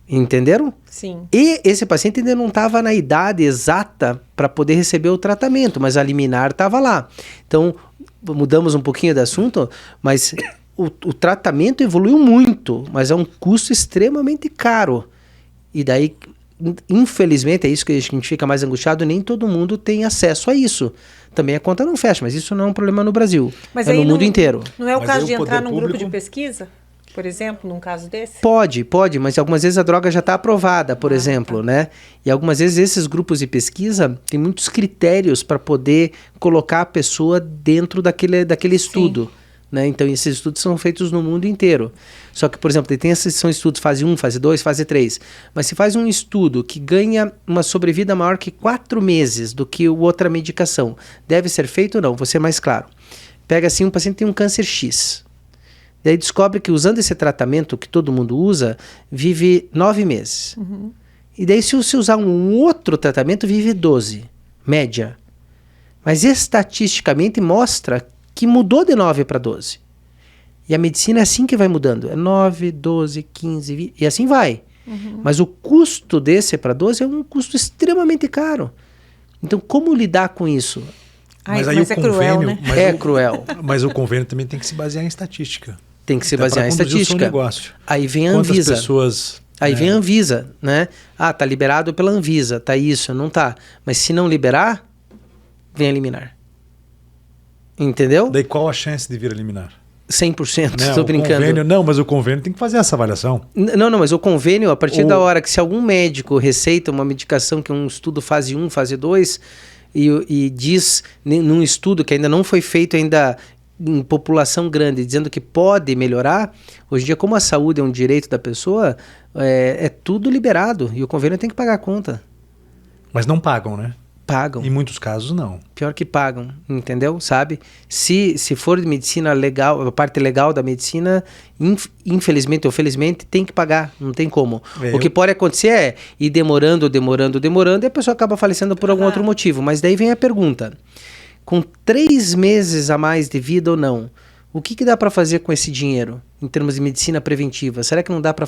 Entenderam? Sim. E esse paciente ainda não estava na idade exata para poder receber o tratamento, mas a liminar estava lá. Então, mudamos um pouquinho de assunto, mas o tratamento evoluiu muito, mas é um custo extremamente caro. E daí, infelizmente, é isso que a gente fica mais angustiado, nem todo mundo tem acesso a isso. Também a conta não fecha, mas isso não é um problema no Brasil, mas é no mundo inteiro. Não é o Mas caso aí de o entrar poder num grupo público- de pesquisa, por exemplo, num caso desse? Pode, mas algumas vezes a droga já está aprovada, por exemplo, né? E algumas vezes esses grupos de pesquisa têm muitos critérios para poder colocar a pessoa dentro daquele estudo. Né? Então, esses estudos são feitos no mundo inteiro. Só que, por exemplo, são estudos fase 1, fase 2, fase 3. Mas se faz um estudo que ganha uma sobrevida maior que 4 meses do que outra medicação, deve ser feito ou não? Vou ser mais claro. Pega assim, um paciente tem um câncer X. Daí descobre que usando esse tratamento que todo mundo usa, vive 9 meses. E daí se usar um outro tratamento, vive 12. Média. Mas estatisticamente mostra que mudou de 9 para 12. E a medicina é assim que vai mudando. É 9, 12, 15, 20, e assim vai. Mas o custo desse para 12 é um custo extremamente caro. Então, como lidar com isso? Ai, aí mas o é cruel, convênio, né? É cruel. Mas o convênio também tem que se basear em estatística. Tem que se Até basear em pra conduzir o seu estatística. negócio. Aí vem a Quantas Anvisa. pessoas... Aí vem a Anvisa, né? Tá liberado pela Anvisa, tá isso, não tá. Mas se não liberar, vem a liminar. Entendeu? Daí qual a chance de vir eliminar? 100%, Né? estou O brincando. convênio, não, mas o convênio tem que fazer essa avaliação. Não, mas o convênio, a partir da hora que se algum médico receita uma medicação que é um estudo fase 1, fase 2, e diz num estudo que ainda não foi feito ainda em população grande, dizendo que pode melhorar, hoje em dia, como a saúde é um direito da pessoa, é tudo liberado, e o convênio tem que pagar a conta. Mas não pagam, né? pagam. Em muitos casos, não. Pior que pagam, entendeu? Sabe? Se for de medicina legal, a parte legal da medicina, infelizmente ou felizmente, tem que pagar, não tem como. O que pode acontecer é ir demorando, e a pessoa acaba falecendo por algum outro motivo. Mas daí vem a pergunta, com 3 meses a mais de vida ou não, o que dá para fazer com esse dinheiro, em termos de medicina preventiva? Será que não dá para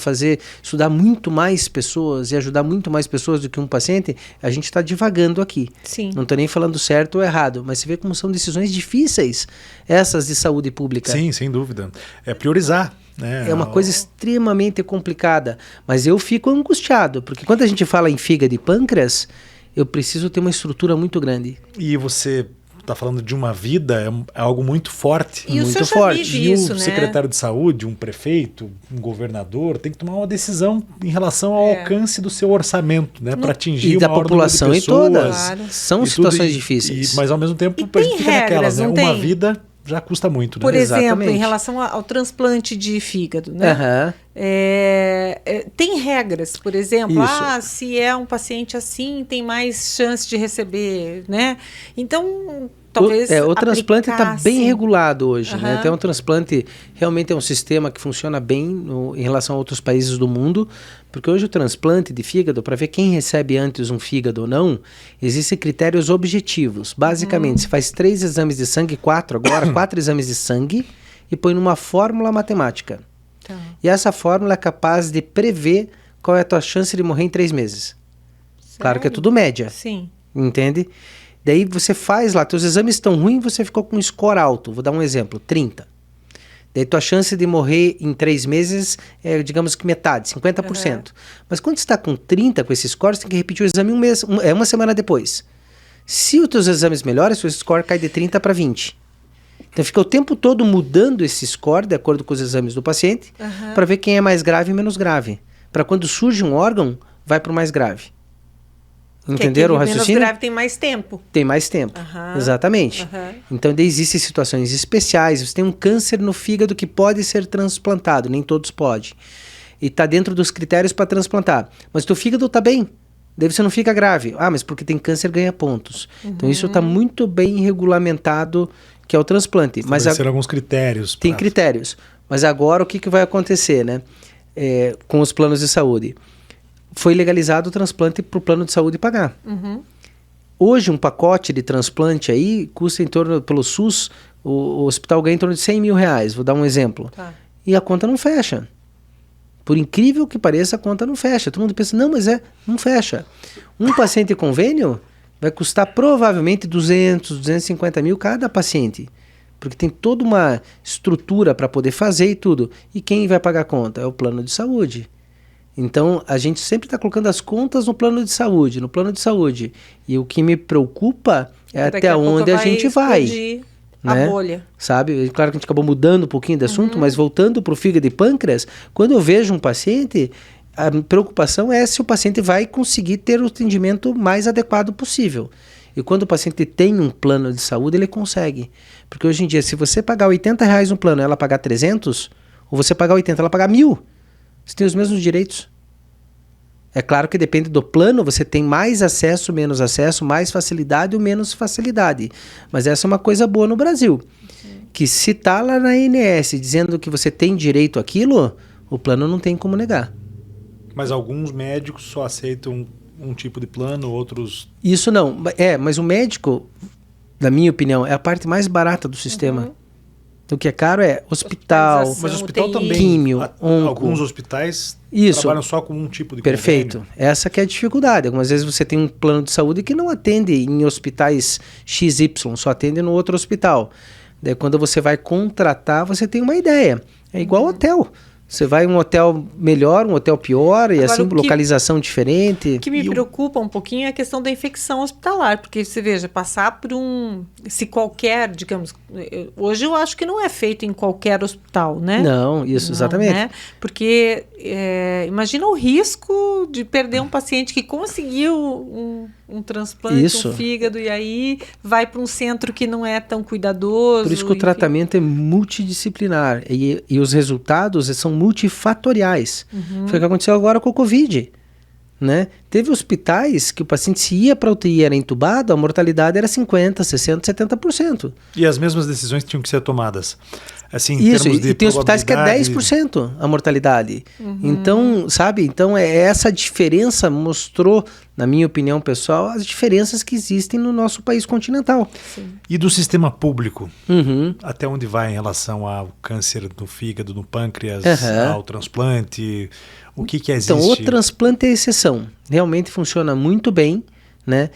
estudar muito mais pessoas e ajudar muito mais pessoas do que um paciente? A gente está divagando aqui. Sim. Não estou nem falando certo ou errado, mas você vê como são decisões difíceis, essas de saúde pública. Sim, sem dúvida. É priorizar. Né? É uma coisa extremamente complicada, mas eu fico angustiado, porque quando a gente fala em fígado e pâncreas, eu preciso ter uma estrutura muito grande. E você está falando de uma vida, é algo muito forte. E muito o forte. E isso, o né? secretário de saúde, um prefeito, um governador, tem que tomar uma decisão em relação ao alcance do seu orçamento, né? Para atingir E da o maior população número de em todas. pessoas. Claro. São situações difíceis. Mas ao mesmo tempo, E a tem gente fica naquelas, regras, né? não Uma tem? vida já custa muito, né? Por exemplo, Exatamente. em relação ao transplante de fígado, né? Aham. Tem regras, por exemplo, Isso. se é um paciente assim, tem mais chance de receber, né? Então, talvez O transplante está aplicar, bem sim. regulado hoje, né? Aham. Até um transplante realmente é um sistema que funciona bem em relação a outros países do mundo, porque hoje o transplante de fígado, para ver quem recebe antes um fígado ou não, existem critérios objetivos. Basicamente, você faz 3 exames de sangue, 4 agora, 4 exames de sangue, e põe numa fórmula matemática. Tá. E essa fórmula é capaz de prever qual é a tua chance de morrer em 3 meses. Claro que é Sério? tudo média, Sim. entende? Daí você faz lá, teus exames estão ruins, você ficou com um score alto. Vou dar um exemplo, 30. Daí tua chance de morrer em 3 meses é, digamos que metade, 50%. Mas quando você está com 30 com esse score, você tem que repetir o exame uma semana depois. Se os teus exames melhoram, seu score cai de 30 para 20. Então fica o tempo todo mudando esse score, de acordo com os exames do paciente, para ver quem é mais grave e menos grave. Para quando surge um órgão, vai para o mais grave. Entenderam o raciocínio? Menos grave tem mais tempo. Tem mais tempo, Aham. exatamente. Aham. Então daí existem situações especiais. Você tem um câncer no fígado que pode ser transplantado, nem todos podem. E está dentro dos critérios para transplantar. Mas teu fígado está bem, daí você não fica grave. Mas porque tem câncer ganha pontos. Então isso está muito bem regulamentado, que é o transplante. Mas Estabeleceram alguns critérios. tem critérios. Mas agora o que vai acontecer, né? Com os planos de saúde? Foi legalizado o transplante para o plano de saúde pagar. Hoje, um pacote de transplante aí custa em torno, pelo SUS, o hospital ganha em torno de 100 mil reais. Vou dar um exemplo. Tá. E a conta não fecha. Por incrível que pareça, a conta não fecha. Todo mundo pensa, não, mas não fecha. Um paciente convênio vai custar provavelmente 200, 250 mil cada paciente. Porque tem toda uma estrutura para poder fazer e tudo. E quem vai pagar a conta? É o plano de saúde. Então, a gente sempre está colocando as contas no plano de saúde, E o que me preocupa é Daqui até a pouco onde a gente vai. explodir Né? a bolha. Sabe? Claro que a gente acabou mudando um pouquinho de assunto, mas voltando para o fígado e pâncreas, quando eu vejo um paciente, a preocupação é se o paciente vai conseguir ter o atendimento mais adequado possível. E quando o paciente tem um plano de saúde, ele consegue. Porque hoje em dia, se você pagar R$80 no plano e ela pagar 300, ou você pagar 80 ela pagar 1.000, você tem os mesmos direitos. É claro que depende do plano, você tem mais acesso, menos acesso, mais facilidade ou menos facilidade. Mas essa é uma coisa boa no Brasil. Que se está lá na ANS dizendo que você tem direito àquilo, o plano não tem como negar. Mas alguns médicos só aceitam um tipo de plano, outros... Isso não. Mas o médico, na minha opinião, é a parte mais barata do sistema. O que é caro é hospital, Hospitalização. Mas o hospital UTI. também... Químio, onco. Alguns hospitais Isso. trabalham só com um tipo de Perfeito. convênio. Essa que é a dificuldade. Algumas vezes você tem um plano de saúde que não atende em hospitais XY, só atende no outro hospital. Daí quando você vai contratar, você tem uma ideia. É igual hotel. Você vai em um hotel melhor, um hotel pior, e Agora, assim, o que- localização diferente. O que me preocupa um pouquinho é a questão da infecção hospitalar, porque você veja, passar por se qualquer, digamos, hoje eu acho que não é feito em qualquer hospital, né? Não, isso, Não, exatamente. né? Porque imagina o risco de perder um paciente que conseguiu um transplante, Isso. um fígado, e aí vai para um centro que não é tão cuidadoso. Por isso que o enfim. tratamento é multidisciplinar e os resultados são multifatoriais. Foi o que aconteceu agora com o Covid, né? Teve hospitais que o paciente, se ia para UTI e era entubado, a mortalidade era 50%, 60%, 70%. E as mesmas decisões tinham que ser tomadas. Assim, em Isso, termos de e tem hospitais que é probabilidade... 10% a mortalidade. Então, sabe? Então, essa diferença mostrou, na minha opinião pessoal, as diferenças que existem no nosso país continental. E do sistema público? Uhum. Até onde vai em relação ao câncer do fígado, no pâncreas, ao transplante? O que existe? Então, o transplante é exceção. Realmente funciona muito bem, né?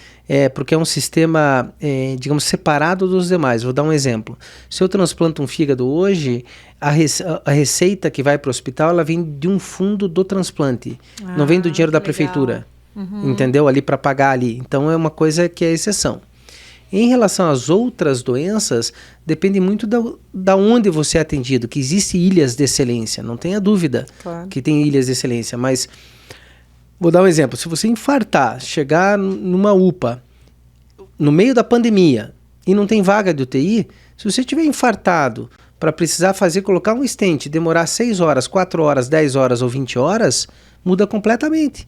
Porque é um sistema, digamos, separado dos demais. Vou dar um exemplo. Se eu transplanto um fígado hoje, a receita que vai para o hospital, ela vem de um fundo do transplante. Não vem do dinheiro da prefeitura. Entendeu? Ali para pagar ali. Então, é uma coisa que é exceção. Em relação às outras doenças, depende muito da onde você é atendido, que existem ilhas de excelência, não tenha dúvida que tem ilhas de excelência, mas vou dar um exemplo, se você infartar, chegar numa UPA, no meio da pandemia, e não tem vaga de UTI, se você tiver infartado para precisar colocar um stent, demorar 6 horas, 4 horas, 10 horas ou 20 horas, muda completamente.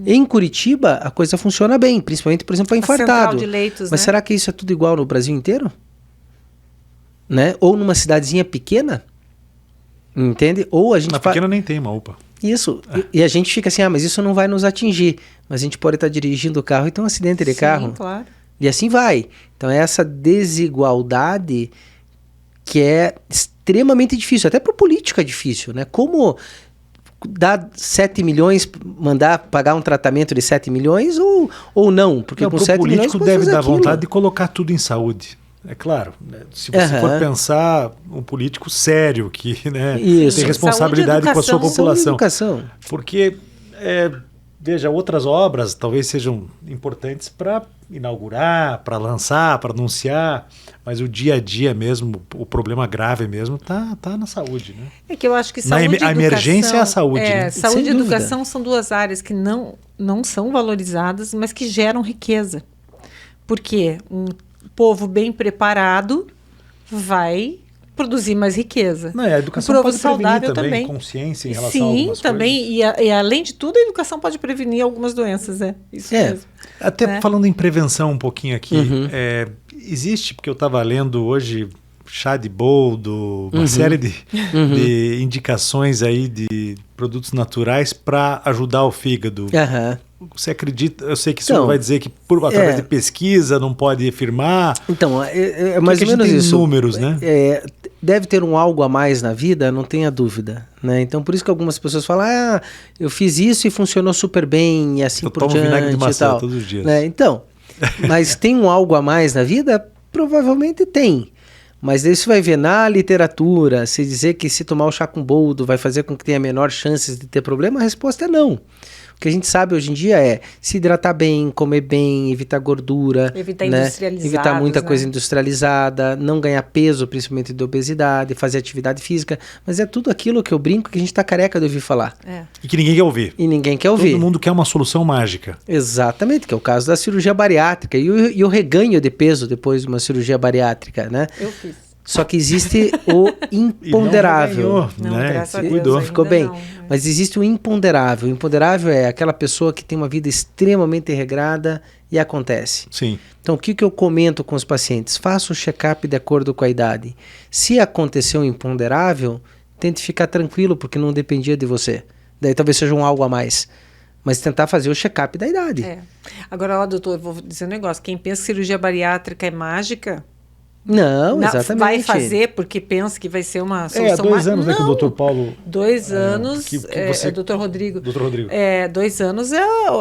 Em Curitiba, a coisa funciona bem, principalmente, por exemplo, para infartado. De leitos, mas né? será que isso é tudo igual no Brasil inteiro? Né? Ou numa cidadezinha pequena? Entende? Ou a gente... Na pequena nem tem uma UPA. Isso. E a gente fica assim, mas isso não vai nos atingir. Mas a gente pode estar dirigindo o carro e ter um acidente de carro. Claro. E assim vai. Então, essa desigualdade que é extremamente difícil. Até para o político é difícil, né? Como dar 7 milhões, mandar pagar um tratamento de 7 milhões ou não? Porque com 7 milhões... O político deve dar vontade de colocar tudo em saúde. É claro, né? Se você for pensar, um político sério que, né, tem responsabilidade com a sua população. Educação. Porque, veja, outras obras talvez sejam importantes para inaugurar, para lançar, para anunciar, mas o dia a dia mesmo, o problema grave mesmo tá na saúde, né? É que eu acho que saúde e educação... A emergência é a saúde, né? Saúde e educação são duas áreas que não são valorizadas, mas que geram riqueza. Porque um povo bem preparado vai produzir mais riqueza. Não, a educação povo pode saudável prevenir também, consciência em relação a algumas coisas. Sim, também. E além de tudo, a educação pode prevenir algumas doenças. Isso mesmo. Até falando em prevenção um pouquinho aqui, existe, porque eu estava lendo hoje chá de boldo, uma série de indicações aí de produtos naturais para ajudar o fígado. Você acredita? Eu sei que isso não vai dizer que através de pesquisa não pode afirmar. Então, é mais ou menos isso. Números, né? Deve ter um algo a mais na vida, não tenha dúvida, né? Então, por isso que algumas pessoas falam, eu fiz isso e funcionou super bem e assim por diante. Eu tomo vinagre de maçã todos os dias. Né? Então, mas tem um algo a mais na vida? Provavelmente tem. Mas isso vai ver na literatura, se dizer que se tomar o chá com boldo vai fazer com que tenha menor chances de ter problema, a resposta é não. O que a gente sabe hoje em dia é se hidratar bem, comer bem, evitar gordura, evitar muita coisa industrializada, não ganhar peso, principalmente de obesidade, fazer atividade física, mas é tudo aquilo que eu brinco que a gente está careca de ouvir falar. E que ninguém quer ouvir. E ninguém quer ouvir. Todo mundo quer uma solução mágica. Exatamente, que é o caso da cirurgia bariátrica e o reganho de peso depois de uma cirurgia bariátrica, né? Eu fiz. Só que existe o imponderável. Não, né? Graças a Deus, cuidou. Ficou bem. Mas existe o imponderável. O imponderável é aquela pessoa que tem uma vida extremamente regrada e acontece. Sim. Então, o que eu comento com os pacientes? Faça o check-up de acordo com a idade. Se aconteceu um imponderável, tente ficar tranquilo, porque não dependia de você. Daí talvez seja um algo a mais. Mas tentar fazer o check-up da idade. Agora, doutor, vou dizer um negócio. Quem pensa que cirurgia bariátrica é mágica... Não, exatamente. Vai fazer porque pensa que vai ser uma solução. 2 anos, né, que o doutor Paulo... 2 anos, doutor Rodrigo. Doutor Rodrigo. 2 anos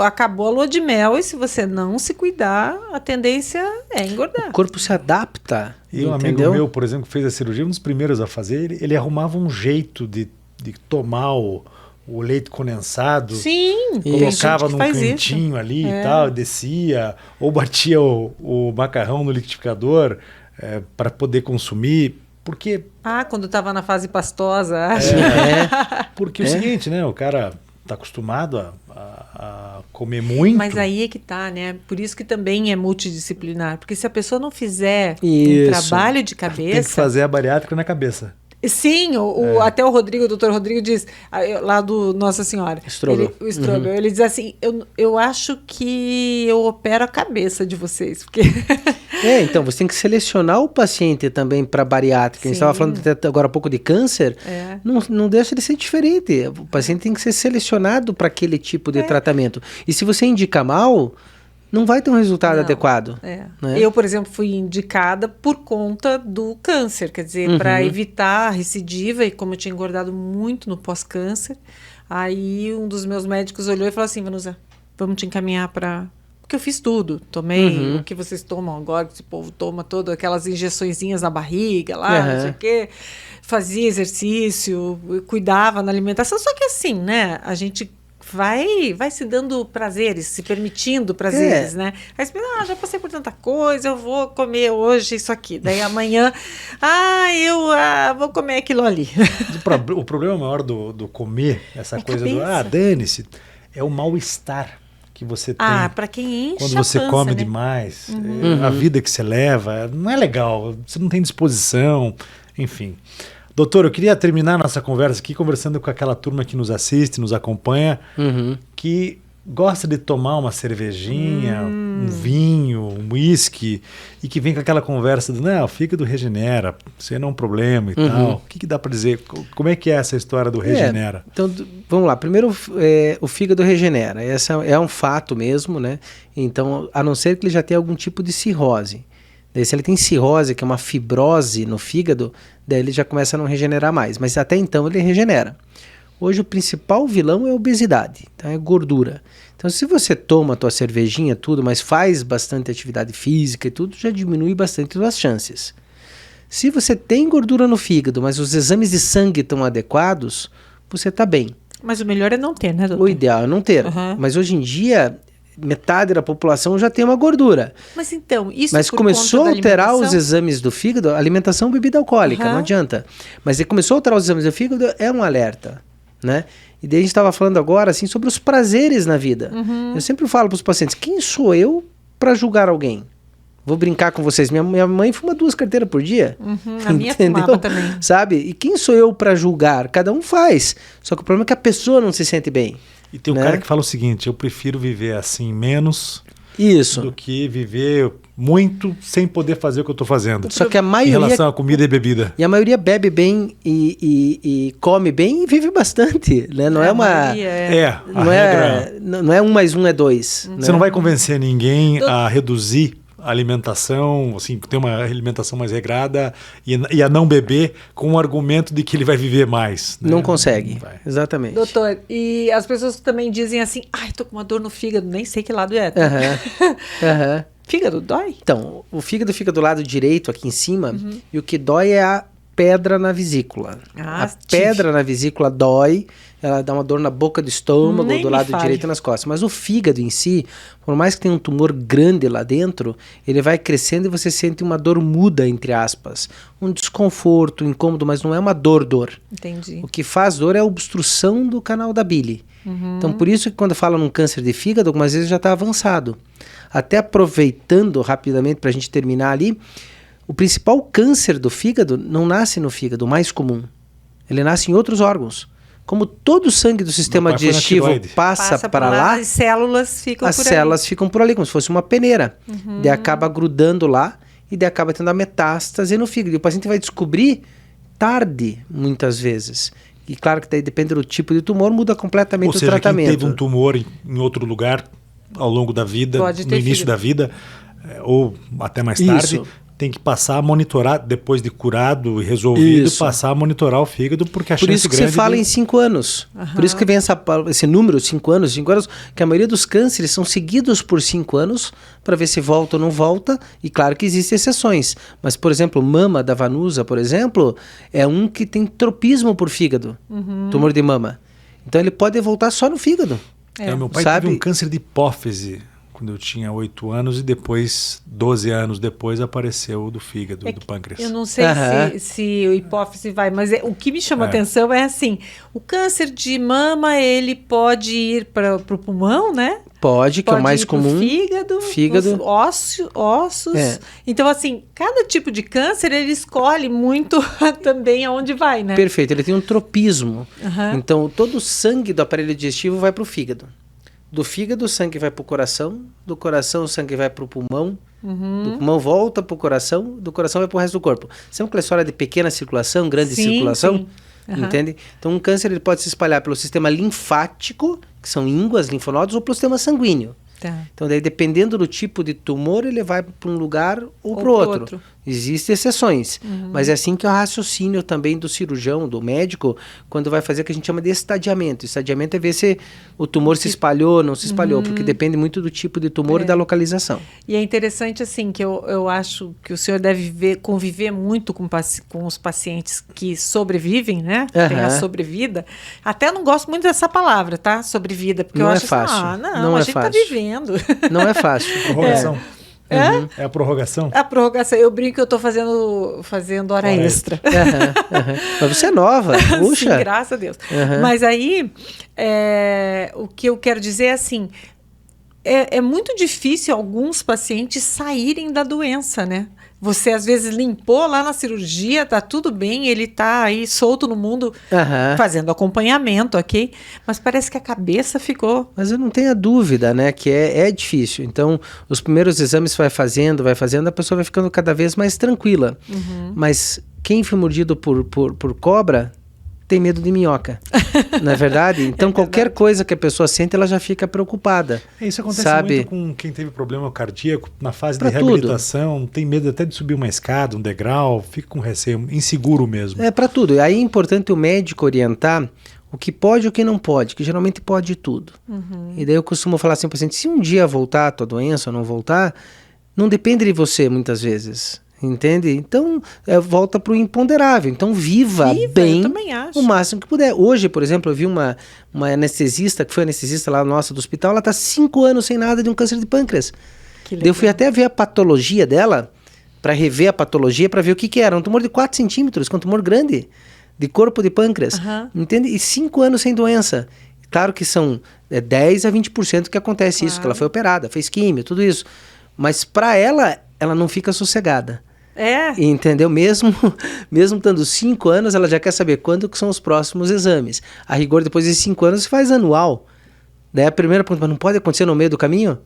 acabou a lua de mel e se você não se cuidar, a tendência é engordar. O corpo se adapta. E um amigo meu, por exemplo, que fez a cirurgia, um dos primeiros a fazer, ele arrumava um jeito de tomar o leite condensado. Sim. Colocava num cantinho ali e tal, descia, ou batia o macarrão no liquidificador... para poder consumir, porque... quando estava na fase pastosa, acho. Porque é o seguinte, né? O cara está acostumado a comer muito. Mas aí é que tá, né? Por isso que também é multidisciplinar. Porque se a pessoa não fizer um trabalho de cabeça... Tem que fazer a bariátrica na cabeça. Sim, até o Rodrigo, o doutor Rodrigo diz, lá do Nossa Senhora, Strobel. O Strobel, ele diz assim, eu acho que eu opero a cabeça de vocês, porque... Então, você tem que selecionar o paciente também para bariátrica. A gente estava falando até agora há pouco de câncer, não deixa de ser diferente. O paciente tem que ser selecionado para aquele tipo de tratamento. E se você indica mal, não vai ter um resultado adequado. Né? Eu, por exemplo, fui indicada por conta do câncer, quer dizer, para evitar a recidiva, e como eu tinha engordado muito no pós-câncer, aí um dos meus médicos olhou e falou assim, Vanusa, vamos te encaminhar para... Porque eu fiz tudo, tomei o que vocês tomam agora, que esse povo toma todas aquelas injeçõezinhas na barriga lá, não sei o quê, fazia exercício, cuidava na alimentação, só que assim, né, a gente vai se dando prazeres, se permitindo prazeres, né? Aí você pensa, já passei por tanta coisa, eu vou comer hoje isso aqui, daí amanhã, eu vou comer aquilo ali. O problema maior do comer, essa coisa dane-se, é o mal-estar que você tem. Para quem enche quando você a pança, come né? demais, a vida que você leva, não é legal, você não tem disposição, enfim. Doutor, eu queria terminar nossa conversa aqui conversando com aquela turma que nos assiste, nos acompanha, que gosta de tomar uma cervejinha, um vinho, um uísque, e que vem com aquela conversa do, o fígado regenera, isso aí não é um problema e tal. O que dá para dizer? Como é que é essa história do regenera? Então, vamos lá. Primeiro, o fígado regenera. Esse é um fato mesmo, né? Então, a não ser que ele já tenha algum tipo de cirrose. Daí, se ele tem cirrose, que é uma fibrose no fígado, daí ele já começa a não regenerar mais. Mas até então ele regenera. Hoje o principal vilão é a obesidade, tá? É gordura. Então se você toma a tua cervejinha, tudo, mas faz bastante atividade física e tudo, já diminui bastante as chances. Se você tem gordura no fígado, mas os exames de sangue estão adequados, você está bem. Mas o melhor é não ter, né, doutor? O ideal é não ter. Mas hoje em dia, metade da população já tem uma gordura. Mas então, isso Mas por começou conta a da alterar os alimentação? exames do fígado, alimentação, bebida alcoólica, não adianta. Mas ele começou a alterar os exames do fígado, é um alerta, né? E daí a gente estava falando agora assim sobre os prazeres na vida. Eu sempre falo para os pacientes, quem sou eu para julgar alguém? Vou brincar com vocês, minha mãe fuma 2 carteiras por dia. A minha fumava também. Sabe? E quem sou eu para julgar? Cada um faz. Só que o problema é que a pessoa não se sente bem. E tem um cara que fala o seguinte, eu prefiro viver assim menos do que viver muito sem poder fazer o que eu estou fazendo. Só que a maioria, em relação à comida e bebida. E a maioria bebe bem e come bem e vive bastante, né? Não é uma... Não é 1 mais 1 é 2. Você não vai convencer ninguém a reduzir a alimentação, assim, ter uma alimentação mais regrada e a não beber com o argumento de que ele vai viver mais. Né? Não consegue, exatamente. Doutor, e as pessoas também dizem assim, tô com uma dor no fígado, nem sei que lado é. Fígado dói? Então, o fígado fica do lado direito, aqui em cima, e o que dói é a pedra na vesícula. Pedra na vesícula dói, ela dá uma dor na boca do estômago, do lado direito e nas costas. Mas o fígado em si, por mais que tenha um tumor grande lá dentro, ele vai crescendo e você sente uma dor muda, entre aspas. Um desconforto, um incômodo, mas não é uma dor. Entendi. O que faz dor é a obstrução do canal da bile. Então, por isso que quando fala num câncer de fígado, algumas vezes já está avançado. Até aproveitando rapidamente para a gente terminar ali, o principal câncer do fígado não nasce no fígado, o mais comum. Ele nasce em outros órgãos. Como todo o sangue do sistema digestivo passa para lá, as células ficam as células ficam por ali, como se fosse uma peneira. Daí acaba grudando lá e daí acaba tendo a metástase no fígado. E o paciente vai descobrir tarde, muitas vezes. E claro que daí depende do tipo de tumor, muda completamente o tratamento. Quem teve um tumor em outro lugar ao longo da vida, no início da vida, ou até mais tarde, tem que passar a monitorar, depois de curado e resolvido, passar a monitorar o fígado, porque a chance grande... Por isso que você fala em 5 anos. Por isso que vem esse número, 5 anos, que a maioria dos cânceres são seguidos por 5 anos, para ver se volta ou não volta, e claro que existem exceções. Mas, por exemplo, mama da Vanusa, por exemplo, é um que tem tropismo por fígado, tumor de mama. Então ele pode voltar só no fígado. Meu pai teve um câncer de hipófise quando eu tinha 8 anos, e depois, 12 anos depois, apareceu o do fígado, do pâncreas. Eu não sei se o hipófise vai, mas o que me chama atenção é assim, o câncer de mama, ele pode ir para o pulmão, né? Pode, que é o mais comum. Fígado, ossos. Então, assim, cada tipo de câncer, ele escolhe muito também aonde vai, né? Perfeito, ele tem um tropismo. Então, todo o sangue do aparelho digestivo vai para o fígado. Do fígado, o sangue vai para o coração. Do coração, o sangue vai para o pulmão. Do pulmão volta para o coração. Do coração vai para o resto do corpo. Sabe aquela história de pequena circulação, grande circulação? Sim. Entende? Então, um câncer ele pode se espalhar pelo sistema linfático, que são ínguas, linfonodos, ou pelo sistema sanguíneo. Tá. Então, daí, dependendo do tipo de tumor, ele vai para um lugar ou para o outro. Existem exceções, mas é assim que é o raciocínio também do cirurgião, do médico, quando vai fazer o que a gente chama de estadiamento. Estadiamento é ver se o tumor se espalhou ou não se espalhou, porque depende muito do tipo de tumor e da localização. E é interessante, assim, que eu acho que o senhor deve conviver muito com os pacientes que sobrevivem, né? Tem a sobrevida. Até não gosto muito dessa palavra, tá? Sobrevida, porque não eu é acho fácil. assim, não, a gente tá vivendo. Não é fácil. Prorrogação. É a prorrogação? A prorrogação. Eu brinco que eu tô fazendo hora extra. Mas você é nova, puxa. Sim, graças a Deus. Mas aí, o que eu quero dizer é assim, é muito difícil alguns pacientes saírem da doença, né? Você às vezes limpou lá na cirurgia, tá tudo bem, ele tá aí solto no mundo fazendo acompanhamento, ok? Mas parece que a cabeça ficou... Mas eu não tenho a dúvida, né, que é difícil. Então, os primeiros exames vai fazendo, a pessoa vai ficando cada vez mais tranquila. Mas quem foi mordido por cobra tem medo de minhoca, não é verdade? Então, qualquer coisa que a pessoa sente, ela já fica preocupada. Isso acontece muito com quem teve problema cardíaco, na fase de reabilitação, tem medo até de subir uma escada, um degrau, fica com receio, inseguro mesmo. É para tudo. E aí é importante o médico orientar o que pode e o que não pode, que geralmente pode tudo. E daí eu costumo falar assim para o paciente, se um dia voltar a tua doença ou não voltar, não depende de você muitas vezes. Entende? Então, volta para o imponderável. Então, viva bem o máximo que puder. Hoje, por exemplo, eu vi uma anestesista, que foi anestesista lá nossa do hospital, ela está 5 anos sem nada de um câncer de pâncreas. Eu fui até ver a patologia dela, para rever a patologia, para ver o que era. Um tumor de 4 centímetros, que é um tumor grande, de corpo de pâncreas. Entende? E 5 anos sem doença. Claro que são 10 a 20% que acontece isso, que ela foi operada, fez químio, tudo isso. Mas para ela não fica sossegada. Entendeu? Mesmo estando 5 anos, ela já quer saber quando que são os próximos exames. A rigor, depois de 5 anos, se faz anual. Daí a primeira pergunta, mas não pode acontecer no meio do caminho?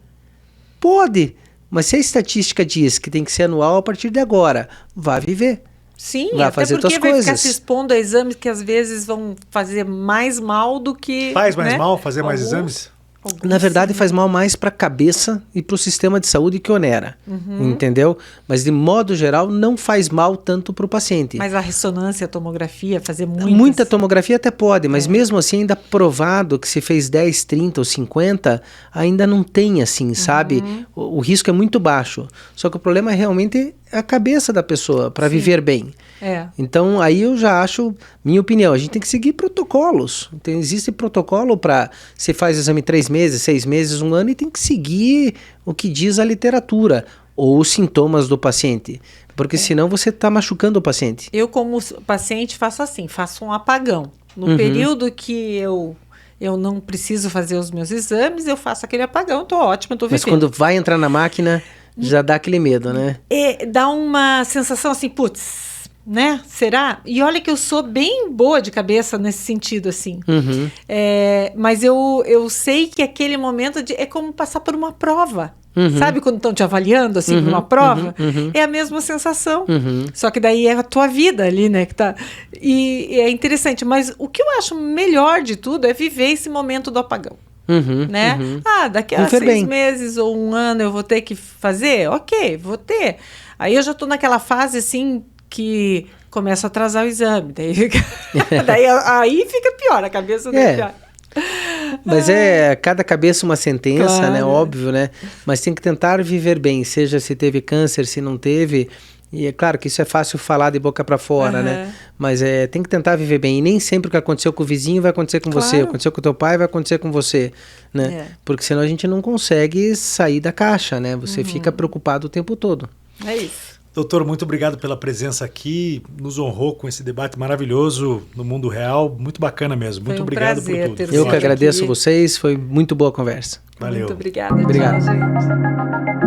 Pode, mas se a estatística diz que tem que ser anual a partir de agora, vai viver. Sim, vai até fazer porque tuas vai coisas. ficar se expondo a exames que às vezes vão fazer mais mal do que... Faz mais mal fazer mais exames? Na verdade, faz mal mais para a cabeça e para o sistema de saúde que onera, entendeu? Mas, de modo geral, não faz mal tanto para o paciente. Mas a ressonância, a tomografia, fazer muita tomografia até pode, mas mesmo assim, ainda provado que se fez 10, 30 ou 50, ainda não tem assim, sabe? O risco é muito baixo. Só que o problema é realmente a cabeça da pessoa para viver bem. Então, aí eu já acho, minha opinião, a gente tem que seguir protocolos. Existe protocolo para você faz exame 3 meses, 6 meses, 1 ano e tem que seguir o que diz a literatura ou os sintomas do paciente. Porque senão você está machucando o paciente. Eu, como paciente, faço um apagão. No período que eu não preciso fazer os meus exames, eu faço aquele apagão, estou ótima, estou vivendo. Mas quando vai entrar na máquina, já dá aquele medo, né? Dá uma sensação assim, putz, né? Será? E olha que eu sou bem boa de cabeça nesse sentido, assim. Mas eu sei que aquele momento é como passar por uma prova. Sabe quando estão te avaliando, assim, numa prova? É a mesma sensação. Só que daí é a tua vida ali, né? Que tá... E é interessante. Mas o que eu acho melhor de tudo é viver esse momento do apagão. Né? Daqui a 6 meses ou 1 ano eu vou ter que fazer? Ok, vou ter. Aí eu já tô naquela fase, assim, que começa a atrasar o exame. Aí fica pior, a cabeça fica pior. Mas cada cabeça uma sentença, claro, né? Óbvio, né? Mas tem que tentar viver bem, seja se teve câncer, se não teve. E é claro que isso é fácil falar de boca para fora, né? Mas tem que tentar viver bem. E nem sempre o que aconteceu com o vizinho vai acontecer com você. O que aconteceu com o teu pai vai acontecer com você, né? Porque senão a gente não consegue sair da caixa, né? Você fica preocupado o tempo todo. É isso. Doutor, muito obrigado pela presença aqui. Nos honrou com esse debate maravilhoso no mundo real. Muito bacana mesmo. Muito obrigado por tudo. Eu que agradeço vocês. Foi muito boa a conversa. Valeu. Muito obrigada. Obrigado. Tchau, gente.